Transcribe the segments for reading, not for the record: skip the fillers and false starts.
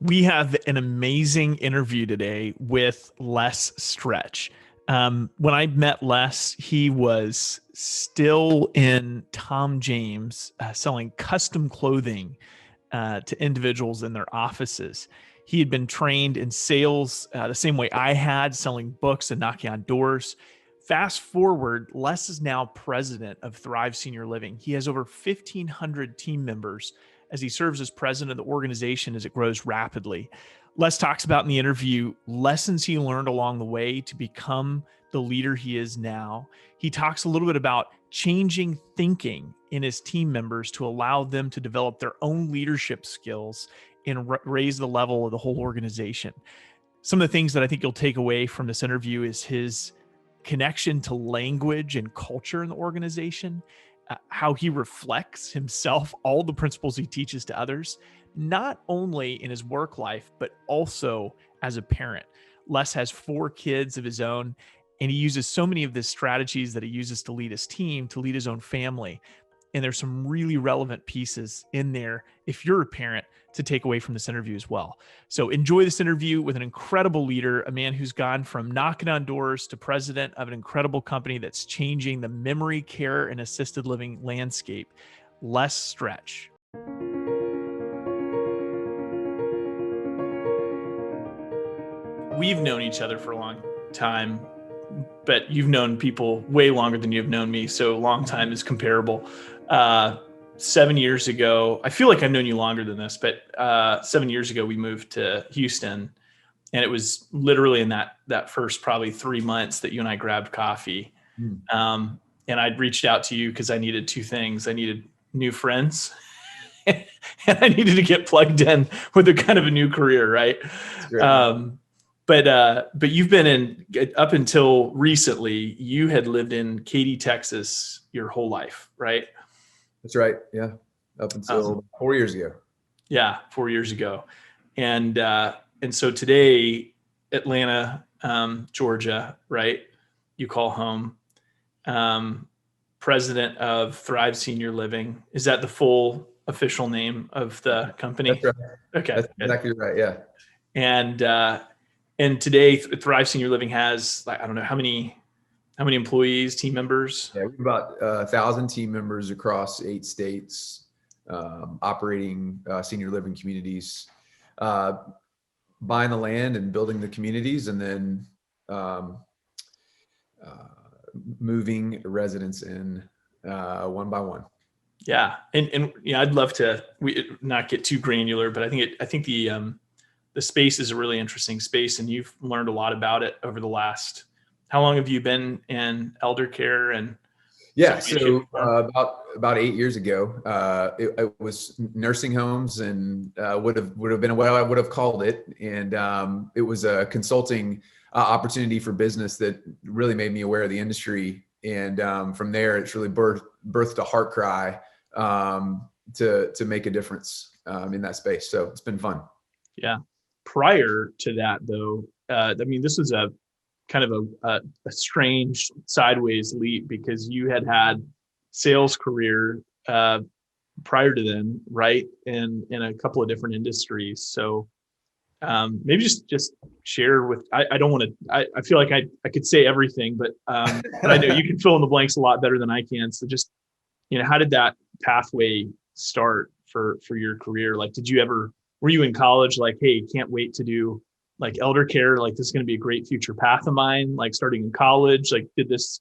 We have an amazing interview today with Les Stretch. When I met Les, he was still in Tom James selling custom clothing to individuals in their offices. He had been trained in sales the same way I had, selling books and knocking on doors. Fast forward, Les is now president of Thrive Senior Living. He has over 1,500 team members as he serves as president of the organization as it grows rapidly. Les talks about in the interview lessons he learned along the way to become the leader he is now. He talks a little bit about changing thinking in his team members to allow them to develop their own leadership skills and raise the level of the whole organization. Some of the things that I think you'll take away from this interview is his connection to language and culture in the organization, how he reflects himself, all the principles he teaches to others, not only in his work life, but also as a parent. Les has 4 kids of his own, and he uses so many of the strategies that he uses to lead his team, to lead his own family. And there's some really relevant pieces in there, if you're a parent, to take away from this interview as well. So enjoy this interview with an incredible leader, a man who's gone from knocking on doors to president of an incredible company that's changing the memory care and assisted living landscape, Les Stretch. We've known each other for a long time, but you've known people way longer than you've known me. So long time is comparable. 7 years ago, I feel like I've known you longer than this, but 7 years ago, we moved to Houston, and it was literally in that first probably 3 months that you and I grabbed coffee. And I'd reached out to you because I needed 2 things. I needed new friends and I needed to get plugged in with a kind of a new career. Right. But you've been in, up until recently, you had lived in Katy, Texas your whole life, right? That's right. Yeah. Up until 4 years ago. Yeah. 4 years ago. And so today, Atlanta, Georgia, right? You call home, president of Thrive Senior Living. Is that the full official name of the company? That's right. Okay. That's exactly right. Yeah. And today Thrive Senior Living has, like, I don't know how many employees, team members? Yeah, we have about 1,000 team members across 8 states, operating senior living communities, buying the land and building the communities, and then moving residents in one by one. Yeah, and I'd love to not get too granular, but I think the space is a really interesting space, and you've learned a lot about it over the last. How long have you been in elder care? And so about 8 years ago, it was nursing homes, and would have been what I would have called it. And it was a consulting opportunity for business that really made me aware of the industry. And from there, it's really birthed a heart cry to make a difference in that space. So it's been fun. Yeah. Prior to that, though, this was a kind of a strange sideways leap, because you had sales career prior to then, right? In a couple of different industries. So maybe just share with, I don't want to, I feel like I could say everything, but I know you can fill in the blanks a lot better than I can. So just, how did that pathway start for your career? Like, were you in college like, hey, can't wait to do like elder care, like this is going to be a great future path of mine, like starting in college? Like, did this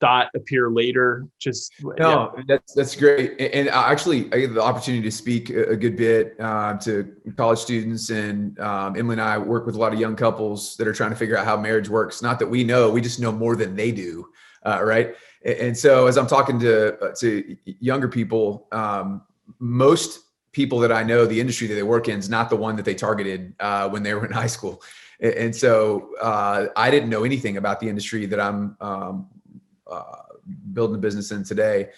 thought appear later? That's great. And actually, I get the opportunity to speak a good bit to college students, and Emily and I work with a lot of young couples that are trying to figure out how marriage works. Not that we know, we just know more than they do, right? And so as I'm talking to younger people, most people that I know, the industry that they work in is not the one that they targeted when they were in high school. And so I didn't know anything about the industry that I'm building a business in today.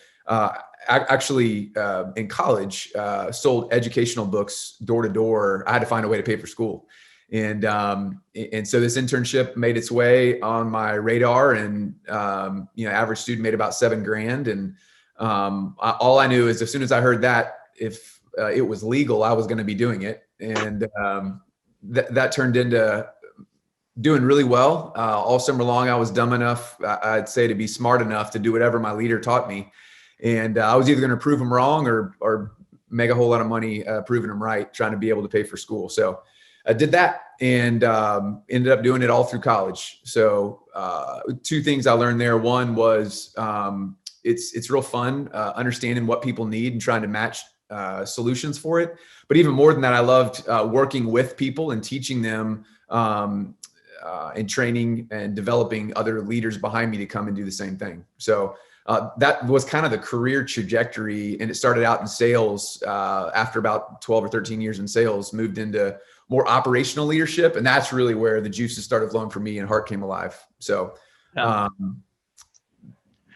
Actually, in college, sold educational books door to door. I had to find a way to pay for school. And so this internship made its way on my radar, and average student made about $7,000. And all I knew is as soon as I heard that, if it was legal, I was going to be doing it. And that turned into doing really well. All summer long, I was dumb enough, I'd say, to be smart enough to do whatever my leader taught me. And I was either going to prove them wrong or make a whole lot of money proving them right, trying to be able to pay for school. So I did that and ended up doing it all through college. So two things I learned there. One was it's real fun understanding what people need and trying to match solutions for it. But even more than that, I loved working with people and teaching them and training and developing other leaders behind me to come and do the same thing. So that was kind of the career trajectory. And it started out in sales after about 12 or 13 years in sales, moved into more operational leadership. And that's really where the juices started flowing for me and heart came alive. So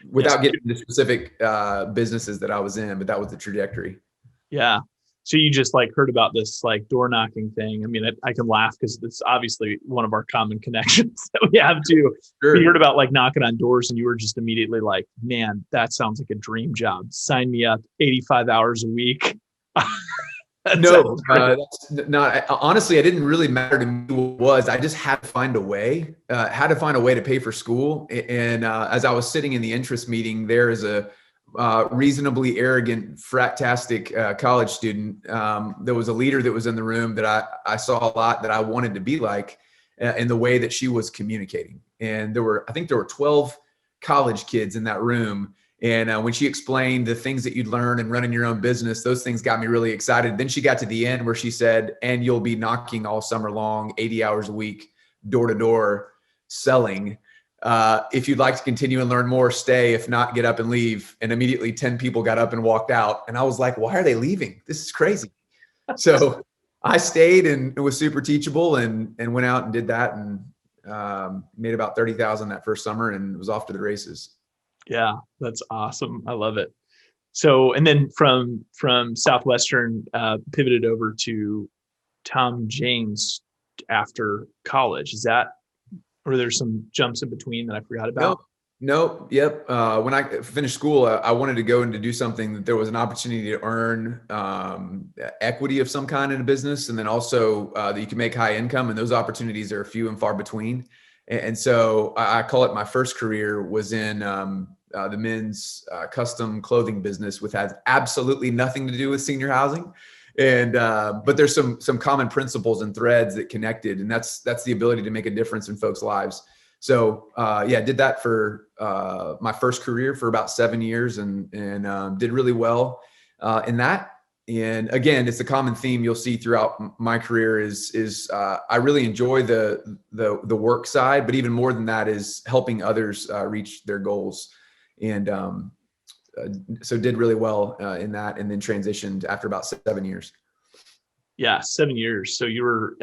without getting into specific businesses that I was in, but that was the trajectory. Yeah. So you just like heard about this like door knocking thing. I mean, I can laugh because it's obviously one of our common connections that we have too. Sure. You heard about like knocking on doors and you were just immediately like, man, that sounds like a dream job. Sign me up 85 hours a week. No, that's not, honestly, it didn't really matter to me what it was. I just had to find a way, to pay for school. And as I was sitting in the interest meeting, there is a reasonably arrogant, frat-tastic college student. There was a leader that was in the room that I saw a lot that I wanted to be like in the way that she was communicating. And I think there were 12 college kids in that room. And when she explained the things that you'd learn and running your own business, those things got me really excited. Then she got to the end where she said, and you'll be knocking all summer long, 80 hours a week, door to door selling. If you'd like to continue and learn more, stay. If not, get up and leave. And immediately 10 people got up and walked out. And I was like, why are they leaving? This is crazy. So I stayed and it was super teachable and went out and did that and made about 30,000 that first summer and was off to the races. Yeah, that's awesome. I love it. So, and then from Southwestern, pivoted over to Tom James after college. Is that, or there's some jumps in between that I forgot about? No. Yep. When I finished school, I wanted to go and to do something that there was an opportunity to earn equity of some kind in a business. And then also that you can make high income, and those opportunities are few and far between. And so I call it my first career was in the men's custom clothing business, which has absolutely nothing to do with senior housing. And but there's some common principles and threads that connected, and that's the ability to make a difference in folks' lives. So did that for my first career for about 7 years, and did really well in that. And again, it's a common theme you'll see throughout my career is I really enjoy the work side, but even more than that is helping others reach their goals. And so did really well in that, and then transitioned after about 7 years. Yeah, 7 years. So you were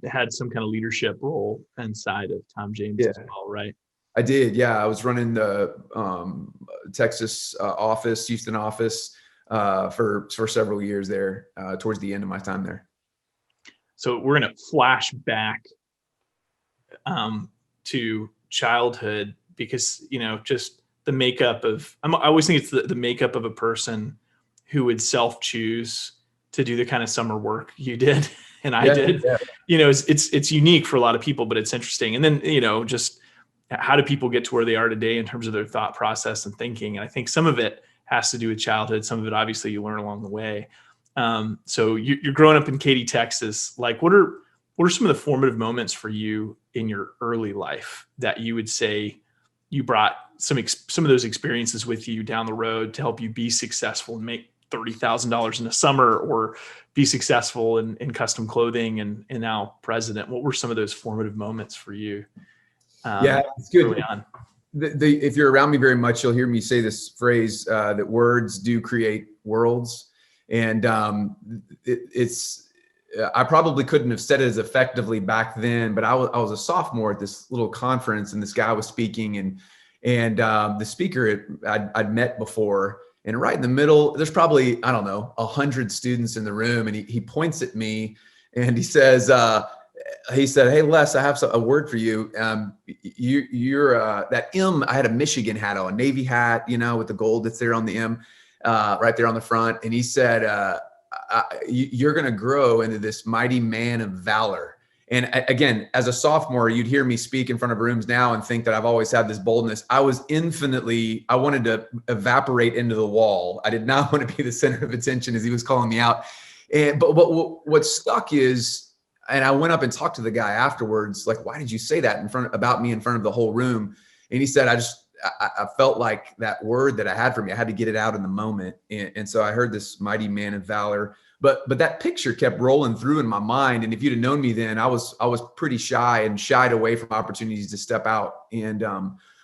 had some kind of leadership role inside of Tom James as well, right? I did. Yeah, I was running the Texas office, Houston office for several years there towards the end of my time there. So we're going to flash back to childhood because, just the makeup of, I always think it's the makeup of a person who would self-choose to do the kind of summer work you did and I did. Yeah. It's unique for a lot of people, but it's interesting. And then, just how do people get to where they are today in terms of their thought process and thinking? And I think some of it has to do with childhood. Some of it, obviously, you learn along the way. So you're growing up in Katy, Texas. Like, what are some of the formative moments for you in your early life that you would say you brought some of those experiences with you down the road to help you be successful and make $30,000 in a summer, or be successful in custom clothing and now president? What were some of those formative moments for you? It's good. Early on? If you're around me very much, you'll hear me say this phrase that words do create worlds. And I probably couldn't have said it as effectively back then, but I was a sophomore at this little conference, and this guy was speaking, and the speaker I'd met before, and right in the middle, there's probably, 100 students in the room, and he points at me and he says, "Hey Les, I have a word for you. You're that M." I had a Michigan hat on, Navy hat, with the gold that's there on the M, right there on the front. And he said, "You're going to grow into this mighty man of valor." And again, as a sophomore, you'd hear me speak in front of rooms now and think that I've always had this boldness. I wanted to evaporate into the wall. I did not want to be the center of attention, as he was calling me out. But what stuck is, and I went up and talked to the guy afterwards, like, why did you say that about me in front of the whole room? And he said, I felt like that word that I had for me, I had to get it out in the moment. And so I heard this mighty man of valor. But that picture kept rolling through in my mind. And if you'd have known me then, I was pretty shy and shied away from opportunities to step out. And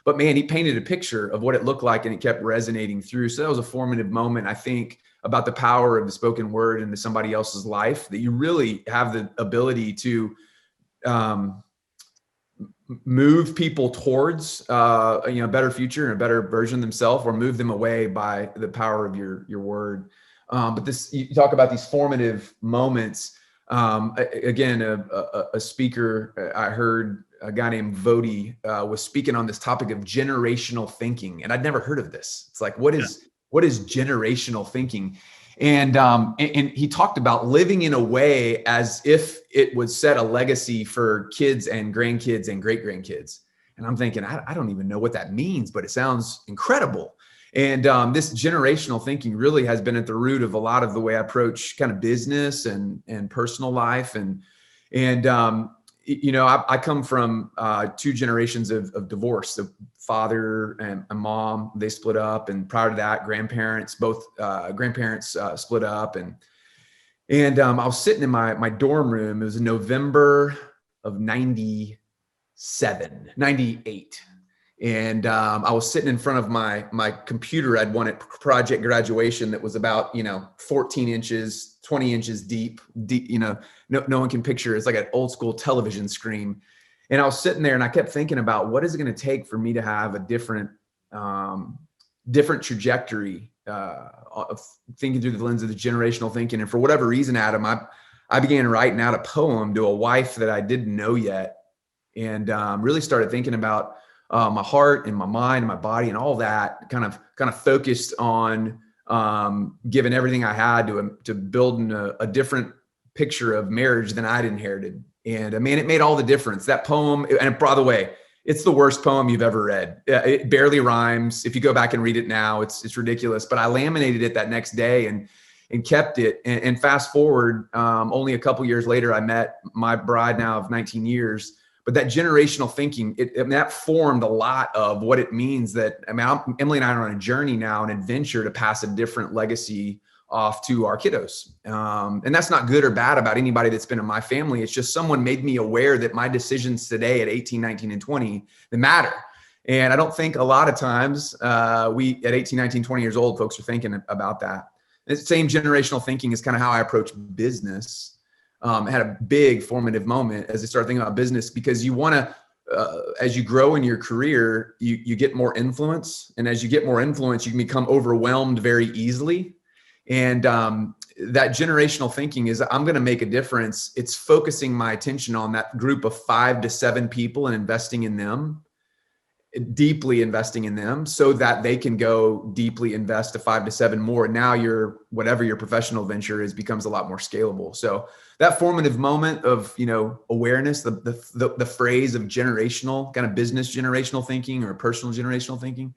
but man, he painted a picture of what it looked like, and it kept resonating through. So that was a formative moment, I think, about the power of the spoken word into somebody else's life, that you really have the ability to move people towards a better future and a better version of themselves, or move them away by the power of your word. But you talk about these formative moments. Again, a speaker, I heard a guy named Vodi was speaking on this topic of generational thinking, and I'd never heard of this. It's like, what is generational thinking? And he talked about living in a way as if it would set a legacy for kids and grandkids and great grandkids. And I'm thinking, I don't even know what that means, but it sounds incredible. And this generational thinking really has been at the root of a lot of the way I approach kind of business and personal life. And I come from 2 generations of divorce. The father and mom, they split up, and prior to that, both grandparents split up. And I was sitting in my dorm room. It was in November of 98. And I was sitting in front of my computer. I'd won at project graduation that was about 14 inches, 20 inches deep. No one can picture. It's like an old school television screen. And I was sitting there, and I kept thinking about, what is it going to take for me to have a different trajectory of thinking through the lens of the generational thinking. And for whatever reason, Adam, I began writing out a poem to a wife that I didn't know yet, and really started thinking about my heart and my mind and my body and all that, kind of focused on giving everything I had to building a different picture of marriage than I'd inherited. And man, it made all the difference. That poem, and by the way, it's the worst poem you've ever read. It barely rhymes. If you go back and read it now, it's ridiculous. But I laminated it that next day and kept it. And fast forward, only a couple years later, I met my bride now of 19 years. But that generational thinking, that formed a lot of what it means that, Emily and I are on a journey now, an adventure to pass a different legacy off to our kiddos. And that's not good or bad about anybody that's been in my family. It's just someone made me aware that my decisions today at 18, 19, and 20, they matter. And I don't think a lot of times we at 18, 19, 20 years old, folks are thinking about that. And the same generational thinking is kind of how I approach business. I had a big formative moment as I started thinking about business, because you want to, as you grow in your career, you get more influence. And as you get more influence, you can become overwhelmed very easily. And that generational thinking is, I'm going to make a difference. It's focusing my attention on that group of 5 to 7 people and investing in them, deeply investing in them, so that they can go deeply invest to 5 to 7 more. Now whatever your professional venture is becomes a lot more scalable. So that formative moment of, awareness, the phrase of generational, kind of business generational thinking or personal generational thinking.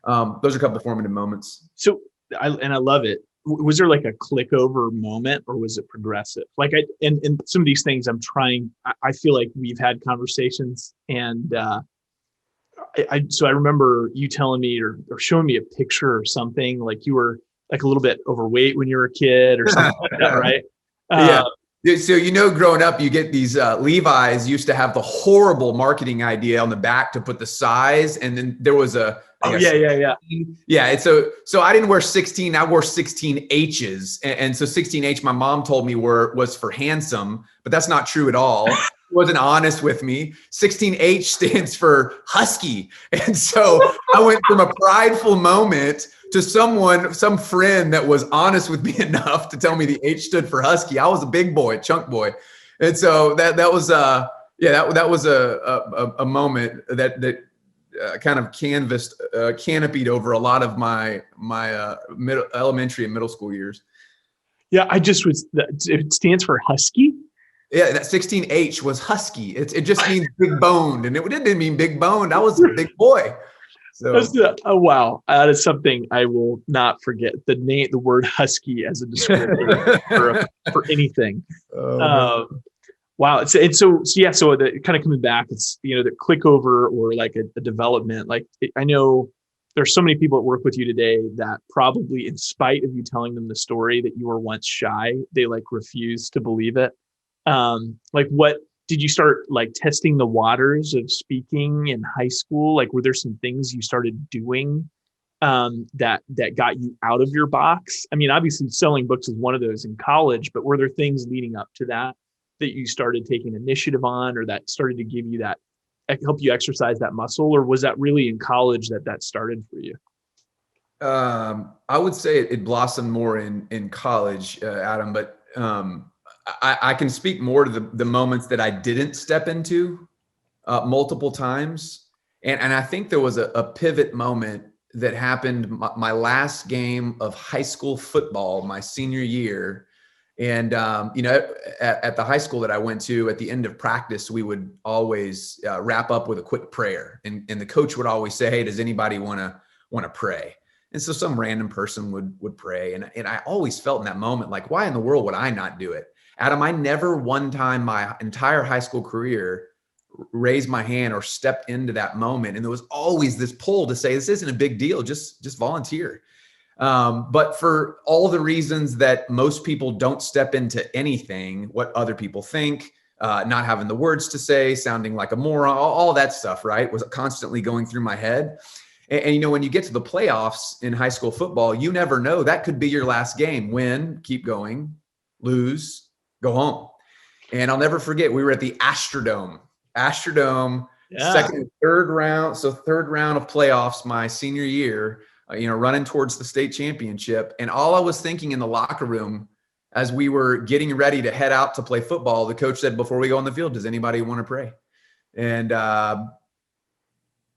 Those are a couple of formative moments. So I love it. Was there like a click over moment, or was it progressive? Like and some of these things I feel like we've had conversations, and so I remember you telling me or showing me a picture or something, like you were like a little bit overweight when you were a kid or something like that, right? Yeah. So, growing up, you get these, Levi's used to have the horrible marketing idea on the back to put the size. And then there was yeah. And so I didn't wear 16. I wore 16 H's. And so 16H, my mom told me was for handsome, but that's not true at all. She wasn't honest with me. 16H stands for husky. And so I went from a prideful moment to some friend that was honest with me enough to tell me the H stood for husky. I was a big boy, chunk boy. And so that was a moment that kind of canopied over a lot of my elementary and middle school years. Yeah, it stands for husky. Yeah, that 16H was husky. It just means big boned, and it didn't mean big boned. I was a big boy. So Oh, wow, that is something I will not forget. The word husky as a descriptor for anything. oh, man. Wow. So yeah. So the kind of coming back, it's the click over or like a development. Like I know there's so many people that work with you today that probably, in spite of you telling them the story that you were once shy, they like refuse to believe it. Like what did you start like testing the waters of speaking in high school? Like were there some things you started doing that got you out of your box? I mean, obviously selling books is one of those in college, but were there things leading up to that you started taking initiative on, or that started to give you that help you exercise that muscle, or was that really in college that started for you? I would say it blossomed more in college, Adam, but I can speak more to the moments that I didn't step into multiple times. And I think there was a pivot moment that happened my last game of high school football, my senior year. And, at the high school that I went to, at the end of practice, we would always wrap up with a quick prayer. And the coach would always say, hey, does anybody want to pray? And so some random person would pray. And I always felt in that moment, like, why in the world would I not do it? Adam, I never one time my entire high school career raised my hand or stepped into that moment. And there was always this pull to say, this isn't a big deal. Just volunteer. But for all the reasons that most people don't step into anything, what other people think, not having the words to say, sounding like a moron, all that stuff, right, was constantly going through my head. And when you get to the playoffs in high school football, you never know. That could be your last game. Win, keep going, lose, go home. And I'll never forget, we were at the Astrodome, Yeah. second, third round. So third round of playoffs, my senior year, running towards the state championship. And all I was thinking in the locker room as we were getting ready to head out to play football, the coach said, before we go on the field, does anybody want to pray? And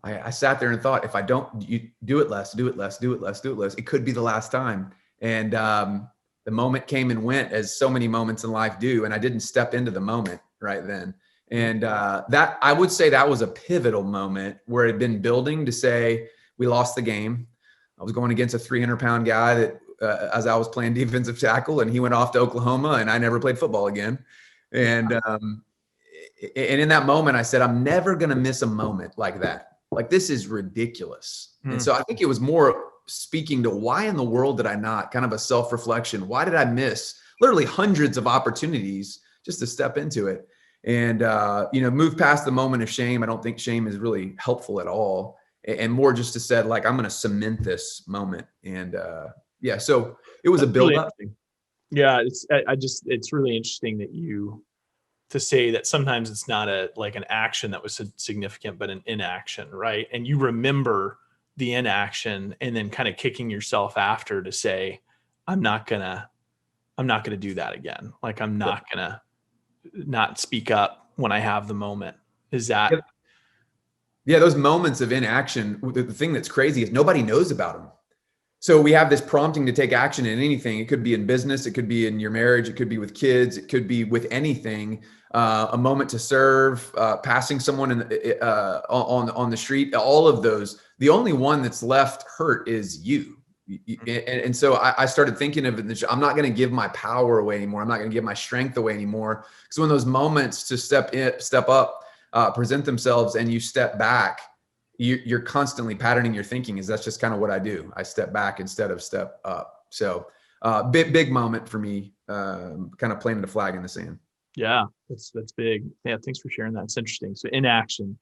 I sat there and thought, if I don't, you do it less, do it less, do it less, do it less. It could be the last time. And the moment came and went, as so many moments in life do. And I didn't step into the moment right then. And that, I would say, that was a pivotal moment where it had been building to say, we lost the game. I was going against a 300-pound guy that, as I was playing defensive tackle, and he went off to Oklahoma, and I never played football again. And in that moment, I said, I'm never going to miss a moment like that. Like, this is ridiculous. And so I think it was more speaking to why in the world did I not, kind of a self-reflection. Why did I miss literally hundreds of opportunities just to step into it? And, move past the moment of shame. I don't think shame is really helpful at all. And more just to said, like, I'm going to cement this moment. And so it was a build-up. Really, yeah, it's really interesting that to say that sometimes it's not an action that was significant, but an inaction, right? And you remember the inaction, and then kind of kicking yourself after to say, I'm not gonna do that again. Like, I'm not gonna not speak up when I have the moment. Is that? Yeah, those moments of inaction, the thing that's crazy is nobody knows about them. So we have this prompting to take action in anything. It could be in business. It could be in your marriage. It could be with kids. It could be with anything. A moment to serve, passing someone on the street. All of those. The only one that's left hurt is you. And so I started thinking of it. I'm not going to give my power away anymore. I'm not going to give my strength away anymore. Because when those moments to step up, present themselves, and you step back, you're constantly patterning your thinking. That's just kind of what I do. I step back instead of step up. So big moment for me, kind of planting a flag in the sand. Yeah, that's big. Yeah, thanks for sharing that. It's interesting. So inaction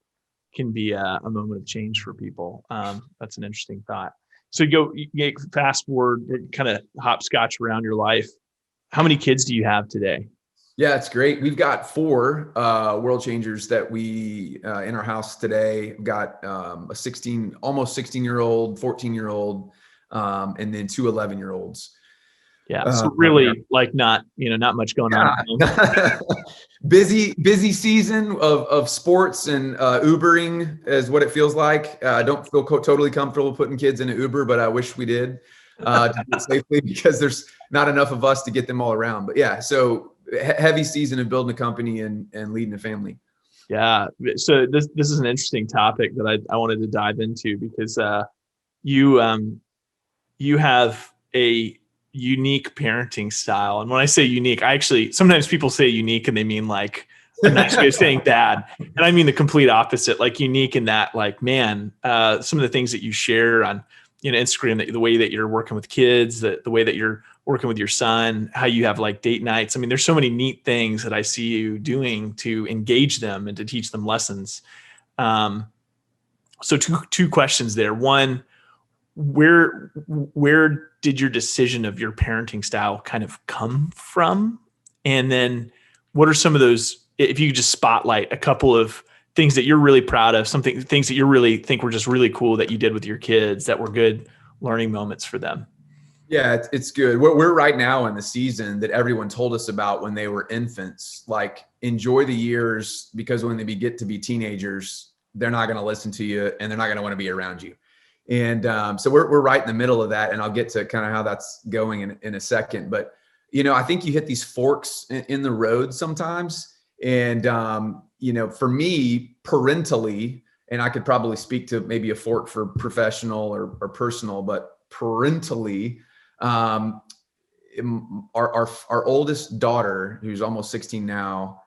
can be a moment of change for people. That's an interesting thought. So you fast forward, kind of hopscotch around your life. How many kids do you have today? Yeah, it's great. We've got 4 world changers that we in our house today. We've got a almost 16-year-old, 14-year-old, and then 2 11-year-olds. Yeah, so really, not much going on. Busy season of sports, and Ubering is what it feels like. I don't feel totally comfortable putting kids in an Uber, but I wish we did to do it safely, because there's not enough of us to get them all around. But yeah, so heavy season of building a company and leading a family. Yeah. So this is an interesting topic that I wanted to dive into because you you have a unique parenting style. And when I say unique, I actually sometimes people say unique and they mean like a nice way of saying bad. And I mean the complete opposite, like unique in that, like, man, some of the things that you share on Instagram, that the way that you're working with kids, the way that you're working with your son, how you have like date nights. I mean, there's so many neat things that I see you doing to engage them and to teach them lessons. Um, so two questions there. One, where did your decision of your parenting style kind of come from? And then what are some of those, if you could just spotlight a couple of things that you're really proud of, things that you really think were just really cool that you did with your kids that were good learning moments for them? Yeah, it's good. We're right now in the season that everyone told us about when they were infants, like enjoy the years, because when they get to be teenagers, they're not going to listen to you and they're not going to want to be around you. And so we're right in the middle of that. And I'll get to kind of how that's going in a second. But, I think you hit these forks in the road sometimes. And, for me parentally, and I could probably speak to maybe a fork for professional or personal, but parentally, our oldest daughter, who's almost 16 now,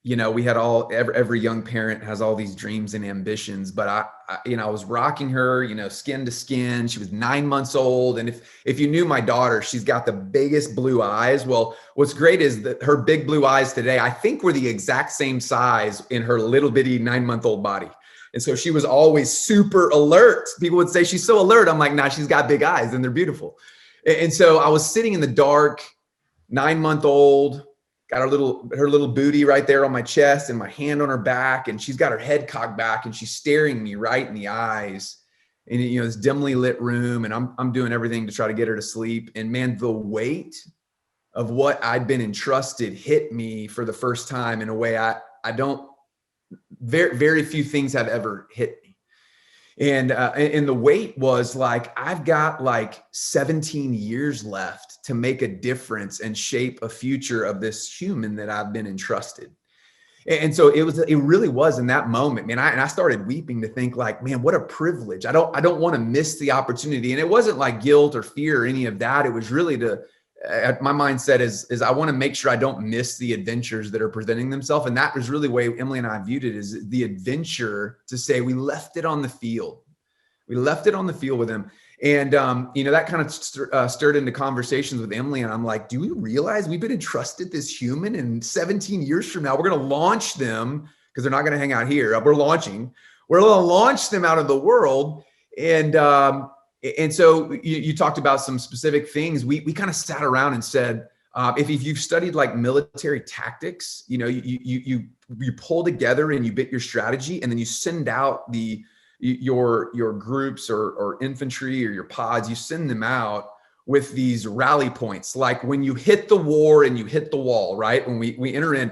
we had every young parent has all these dreams and ambitions, but I was rocking her, skin to skin. She was 9 months old. And if you knew my daughter, she's got the biggest blue eyes. Well, what's great is that her big blue eyes today, I think were the exact same size in her little bitty 9-month-old body. And so she was always super alert. People would say, she's so alert. I'm like, nah, she's got big eyes and they're beautiful. And so I was sitting in the dark, 9-month-old, got her little booty right there on my chest and my hand on her back. And she's got her head cocked back and she's staring me right in the eyes. And, this dimly lit room. And I'm doing everything to try to get her to sleep. And man, the weight of what I'd been entrusted hit me for the first time in a way I don't, very, very few things have ever hit me. And the weight was like, I've got like 17 years left to make a difference and shape a future of this human that I've been entrusted. And so it really was in that moment, man. I started weeping to think like, man, what a privilege. I don't want to miss the opportunity. And it wasn't like guilt or fear or any of that. It was really my mindset is I want to make sure I don't miss the adventures that are presenting themselves. And that was really the way Emily and I viewed it, is the adventure to say we left it on the field. We left it on the field with him. And, that kind of stirred into conversations with Emily. And I'm like, do we realize we've been entrusted this human, and 17 years from now, we're going to launch them, because they're not going to hang out here. We're going to launch them out of the world. And so you talked about some specific things. We kind of sat around and said, if you've studied like military tactics, you pull together and you bit your strategy, and then you send out your groups or infantry or your pods, you send them out with these rally points. Like when you hit the war and you hit the wall, right? When we enter in,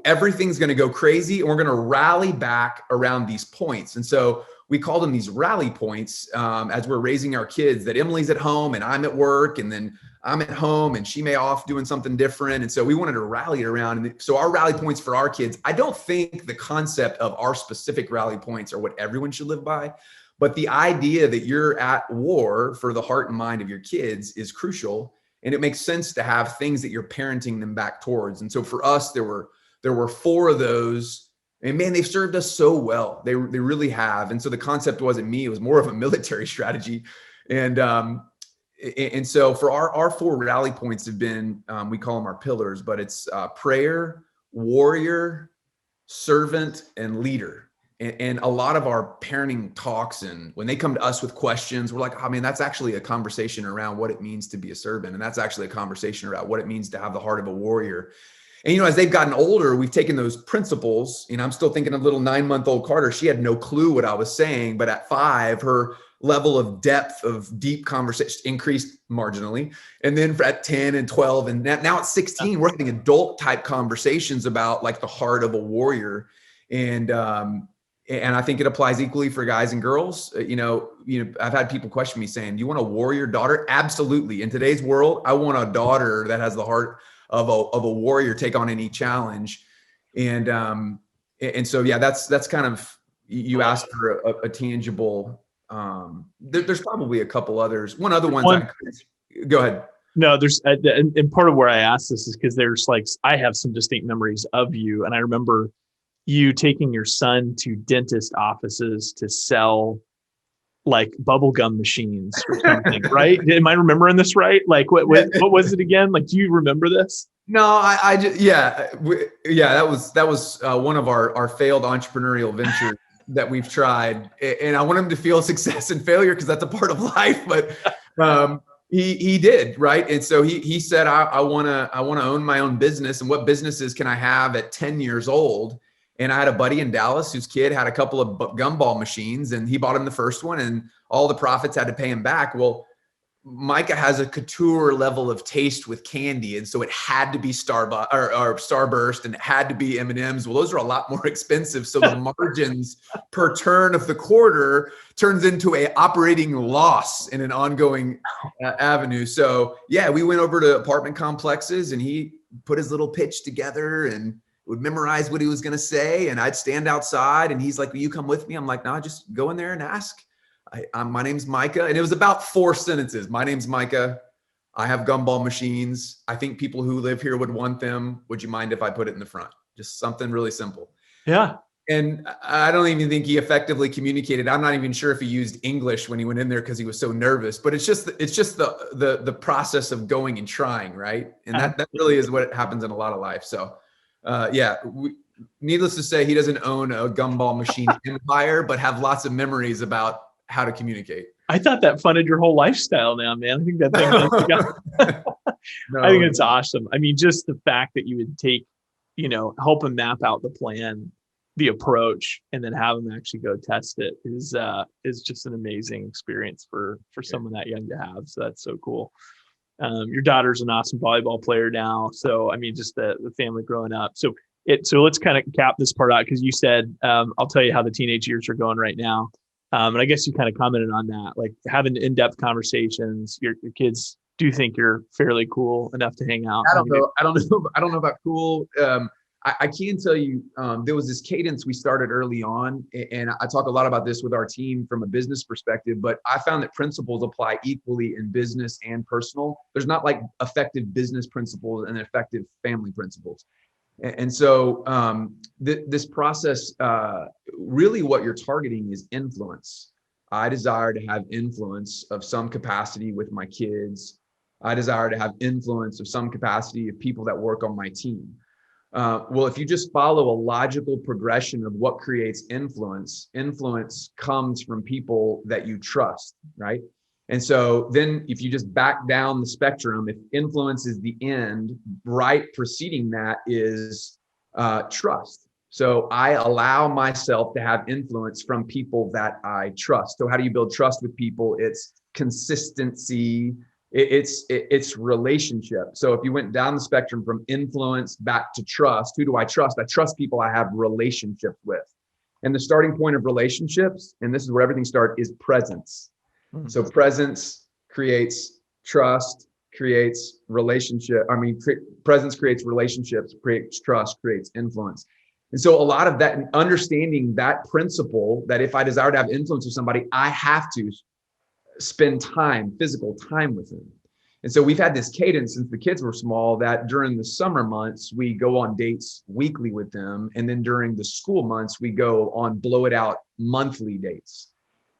everything's going to go crazy and we're going to rally back around these points. And so we call them these rally points as we're raising our kids, that Emily's at home and I'm at work, and then I'm at home and she may off doing something different. And so we wanted to rally around. And so our rally points for our kids, I don't think the concept of our specific rally points are what everyone should live by, but the idea that you're at war for the heart and mind of your kids is crucial. And it makes sense to have things that you're parenting them back towards. And so for us, there were 4 of those. And man, they've served us so well. They really have. And so the concept wasn't me, it was more of a military strategy. And so for our 4 rally points have been, we call them our pillars, but it's prayer, warrior, servant, and leader. And a lot of our parenting talks, and when they come to us with questions, we're like, oh man, that's actually a conversation around what it means to be a servant. And that's actually a conversation about what it means to have the heart of a warrior. And, as they've gotten older, we've taken those principles. I'm still thinking of little 9-month-old Carter. She had no clue what I was saying, but at 5, her level of depth of deep conversation increased marginally. And then at 10 and 12, and now at 16, we're having adult type conversations about like the heart of a warrior. And I think it applies equally for guys and girls. I've had people question me saying, do you want a warrior daughter? Absolutely. In today's world, I want a daughter that has the heart of a warrior take on any challenge. And so, yeah, that's kind of, you asked for a tangible, there's probably a couple others. One other one's go ahead. No, there's, and part of where I asked this is because there's like, I have some distinct memories of you. And I remember you taking your son to dentist offices to sell like bubblegum machines or something, right? Am I remembering this right? Like what was it again? Like, do you remember this? No, I just, yeah, that was one of our failed entrepreneurial ventures that we've tried. And I want him to feel success and failure because that's a part of life. But he did, right? And so he said, I want to own my own business. And what businesses can I have at 10 years old? And I had a buddy in Dallas whose kid had a couple of gumball machines, and he bought him the first one, and all the profits had to pay him back. Well, Micah has a couture level of taste with candy, and so it had to be Starbucks or Starburst, and it had to be M&Ms. Well, those are a lot more expensive, so the margins per turn of the quarter turns into a operating loss in an ongoing avenue. So yeah, we went over to apartment complexes, and he put his little pitch together and would memorize what he was going to say, and I'd stand outside, and he's like, "Will you come with me?" I'm like, "No, just go in there and ask." My name's Micah. And it was about 4 sentences. My name's Micah. I have gumball machines. I think people who live here would want them. Would you mind if I put it in the front? Just something really simple. Yeah. And I don't even think he effectively communicated. I'm not even sure if he used English when he went in there because he was so nervous, but it's just the process of going and trying, right? And that really is what happens in a lot of life. So needless to say, he doesn't own a gumball machine empire, but have lots of memories about how to communicate. I thought that funded your whole lifestyle now, man. I think that thing, No, I think it's awesome. I mean, just the fact that you would take, help him map out the plan, the approach, and then have him actually go test it is just an amazing experience for someone that young to have. So that's so cool. Your daughter's an awesome volleyball player now. So, I mean, just the family growing up. So let's kind of cap this part out, because you said, I'll tell you how the teenage years are going right now. And I guess you kind of commented on that, like having in-depth conversations. Your kids do think you're fairly cool enough to hang out. I don't know about cool. I can tell you, there was this cadence we started early on, and I talk a lot about this with our team from a business perspective, but I found that principles apply equally in business and personal. There's not like effective business principles and effective family principles. And so this process, really what you're targeting is influence. I desire to have influence of some capacity with my kids. I desire to have influence of some capacity of people that work on my team. Well, if you just follow a logical progression of what creates influence comes from people that you trust, right? And so then if you just back down the spectrum, if influence is the end, right preceding that is trust. So I allow myself to have influence from people that I trust. So how do you build trust with people? It's consistency. It's relationship. So if you went down the spectrum from influence back to trust, who do I trust? I trust people I have relationships with. And the starting point of relationships, and this is where everything starts, is presence. So presence creates trust, creates relationship. Presence creates relationships, creates trust, creates influence. And so a lot of that, understanding that principle, that if I desire to have influence with somebody, I have to spend time, physical time with them. And so we've had this cadence since the kids were small, that during the summer months, we go on dates weekly with them. And then during the school months, we go on blow it out monthly dates.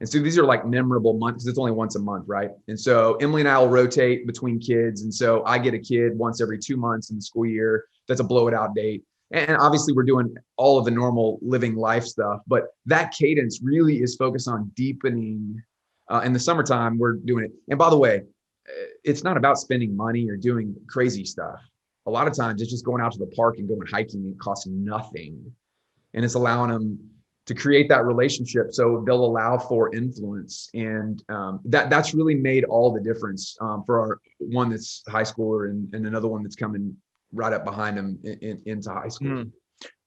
And so these are like memorable months, because it's only once a month, right? And so Emily and I will rotate between kids. And so I get a kid once every 2 months in the school year. That's a blow it out date. And obviously we're doing all of the normal living life stuff, but that cadence really is focused on deepening. In the summertime, we're doing it. And by the way, it's not about spending money or doing crazy stuff. A lot of times it's just going out to the park and going hiking. It costs nothing. And it's allowing them to create that relationship, so they'll allow for influence. And that's really made all the difference for our one that's high schooler and another one that's coming right up behind him into high school.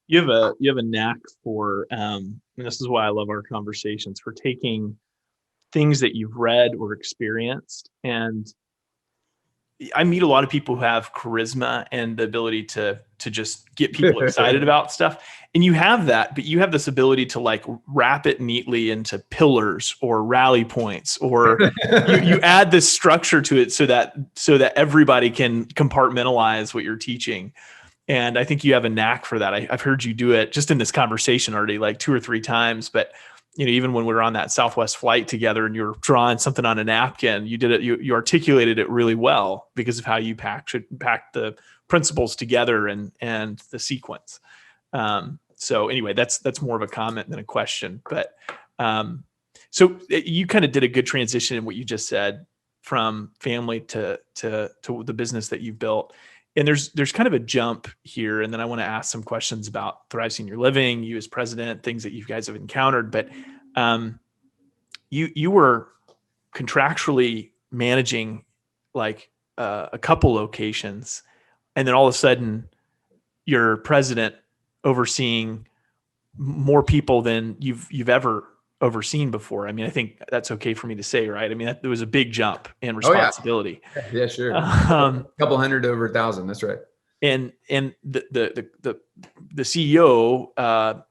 You have a knack for, and this is why I love our conversations, for taking things that you've read or experienced and I meet a lot of people who have charisma and the ability to just get people excited about stuff. And you have that, but you have this ability to like wrap it neatly into pillars or rally points, or you add this structure to it so that everybody can compartmentalize what you're teaching. And I think you have a knack for that. I've heard you do it just in this conversation already, like 2 or 3 times. But even when we were on that Southwest flight together and you were drawing something on a napkin, you did it. You articulated it really well because of how you packed the principles together and the sequence. So anyway, that's more of a comment than a question. But so you kind of did a good transition in what you just said from family to the business that you've built. And there's kind of a jump here. And then I want to ask some questions about Thrive Senior Living, you as president, things that you guys have encountered. But you were contractually managing like a couple locations, and then all of a sudden you're president overseeing more people than you've ever overseen before. I mean, I think that's okay for me to say, right? I mean, there was a big jump in responsibility. Oh, yeah. Yeah, sure. A couple hundred over 1,000. That's right. And the CEO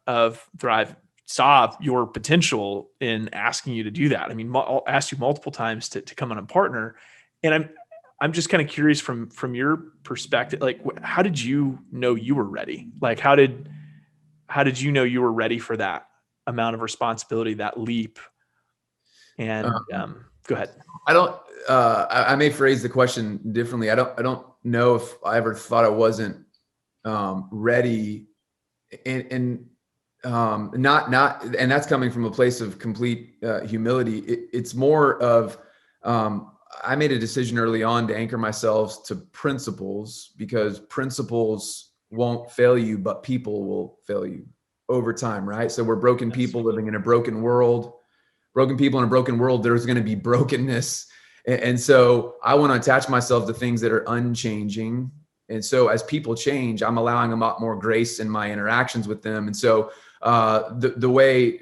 of Thrive saw your potential in asking you to do that. I mean, I'll ask you multiple times to come on and partner. And I'm just kind of curious from your perspective, like, how did you know you were ready? Like, how did you know you were ready for that amount of responsibility, that leap? And go ahead. I may phrase the question differently. I don't know if I ever thought I wasn't ready, and that's coming from a place of complete humility. It's more of I made a decision early on to anchor myself to principles, because principles won't fail you, but people will fail you over time, right? So we're broken people living in a broken world. Broken people in a broken world, there's going to be brokenness. And so I want to attach myself to things that are unchanging. And so as people change, I'm allowing a lot more grace in my interactions with them. And so the way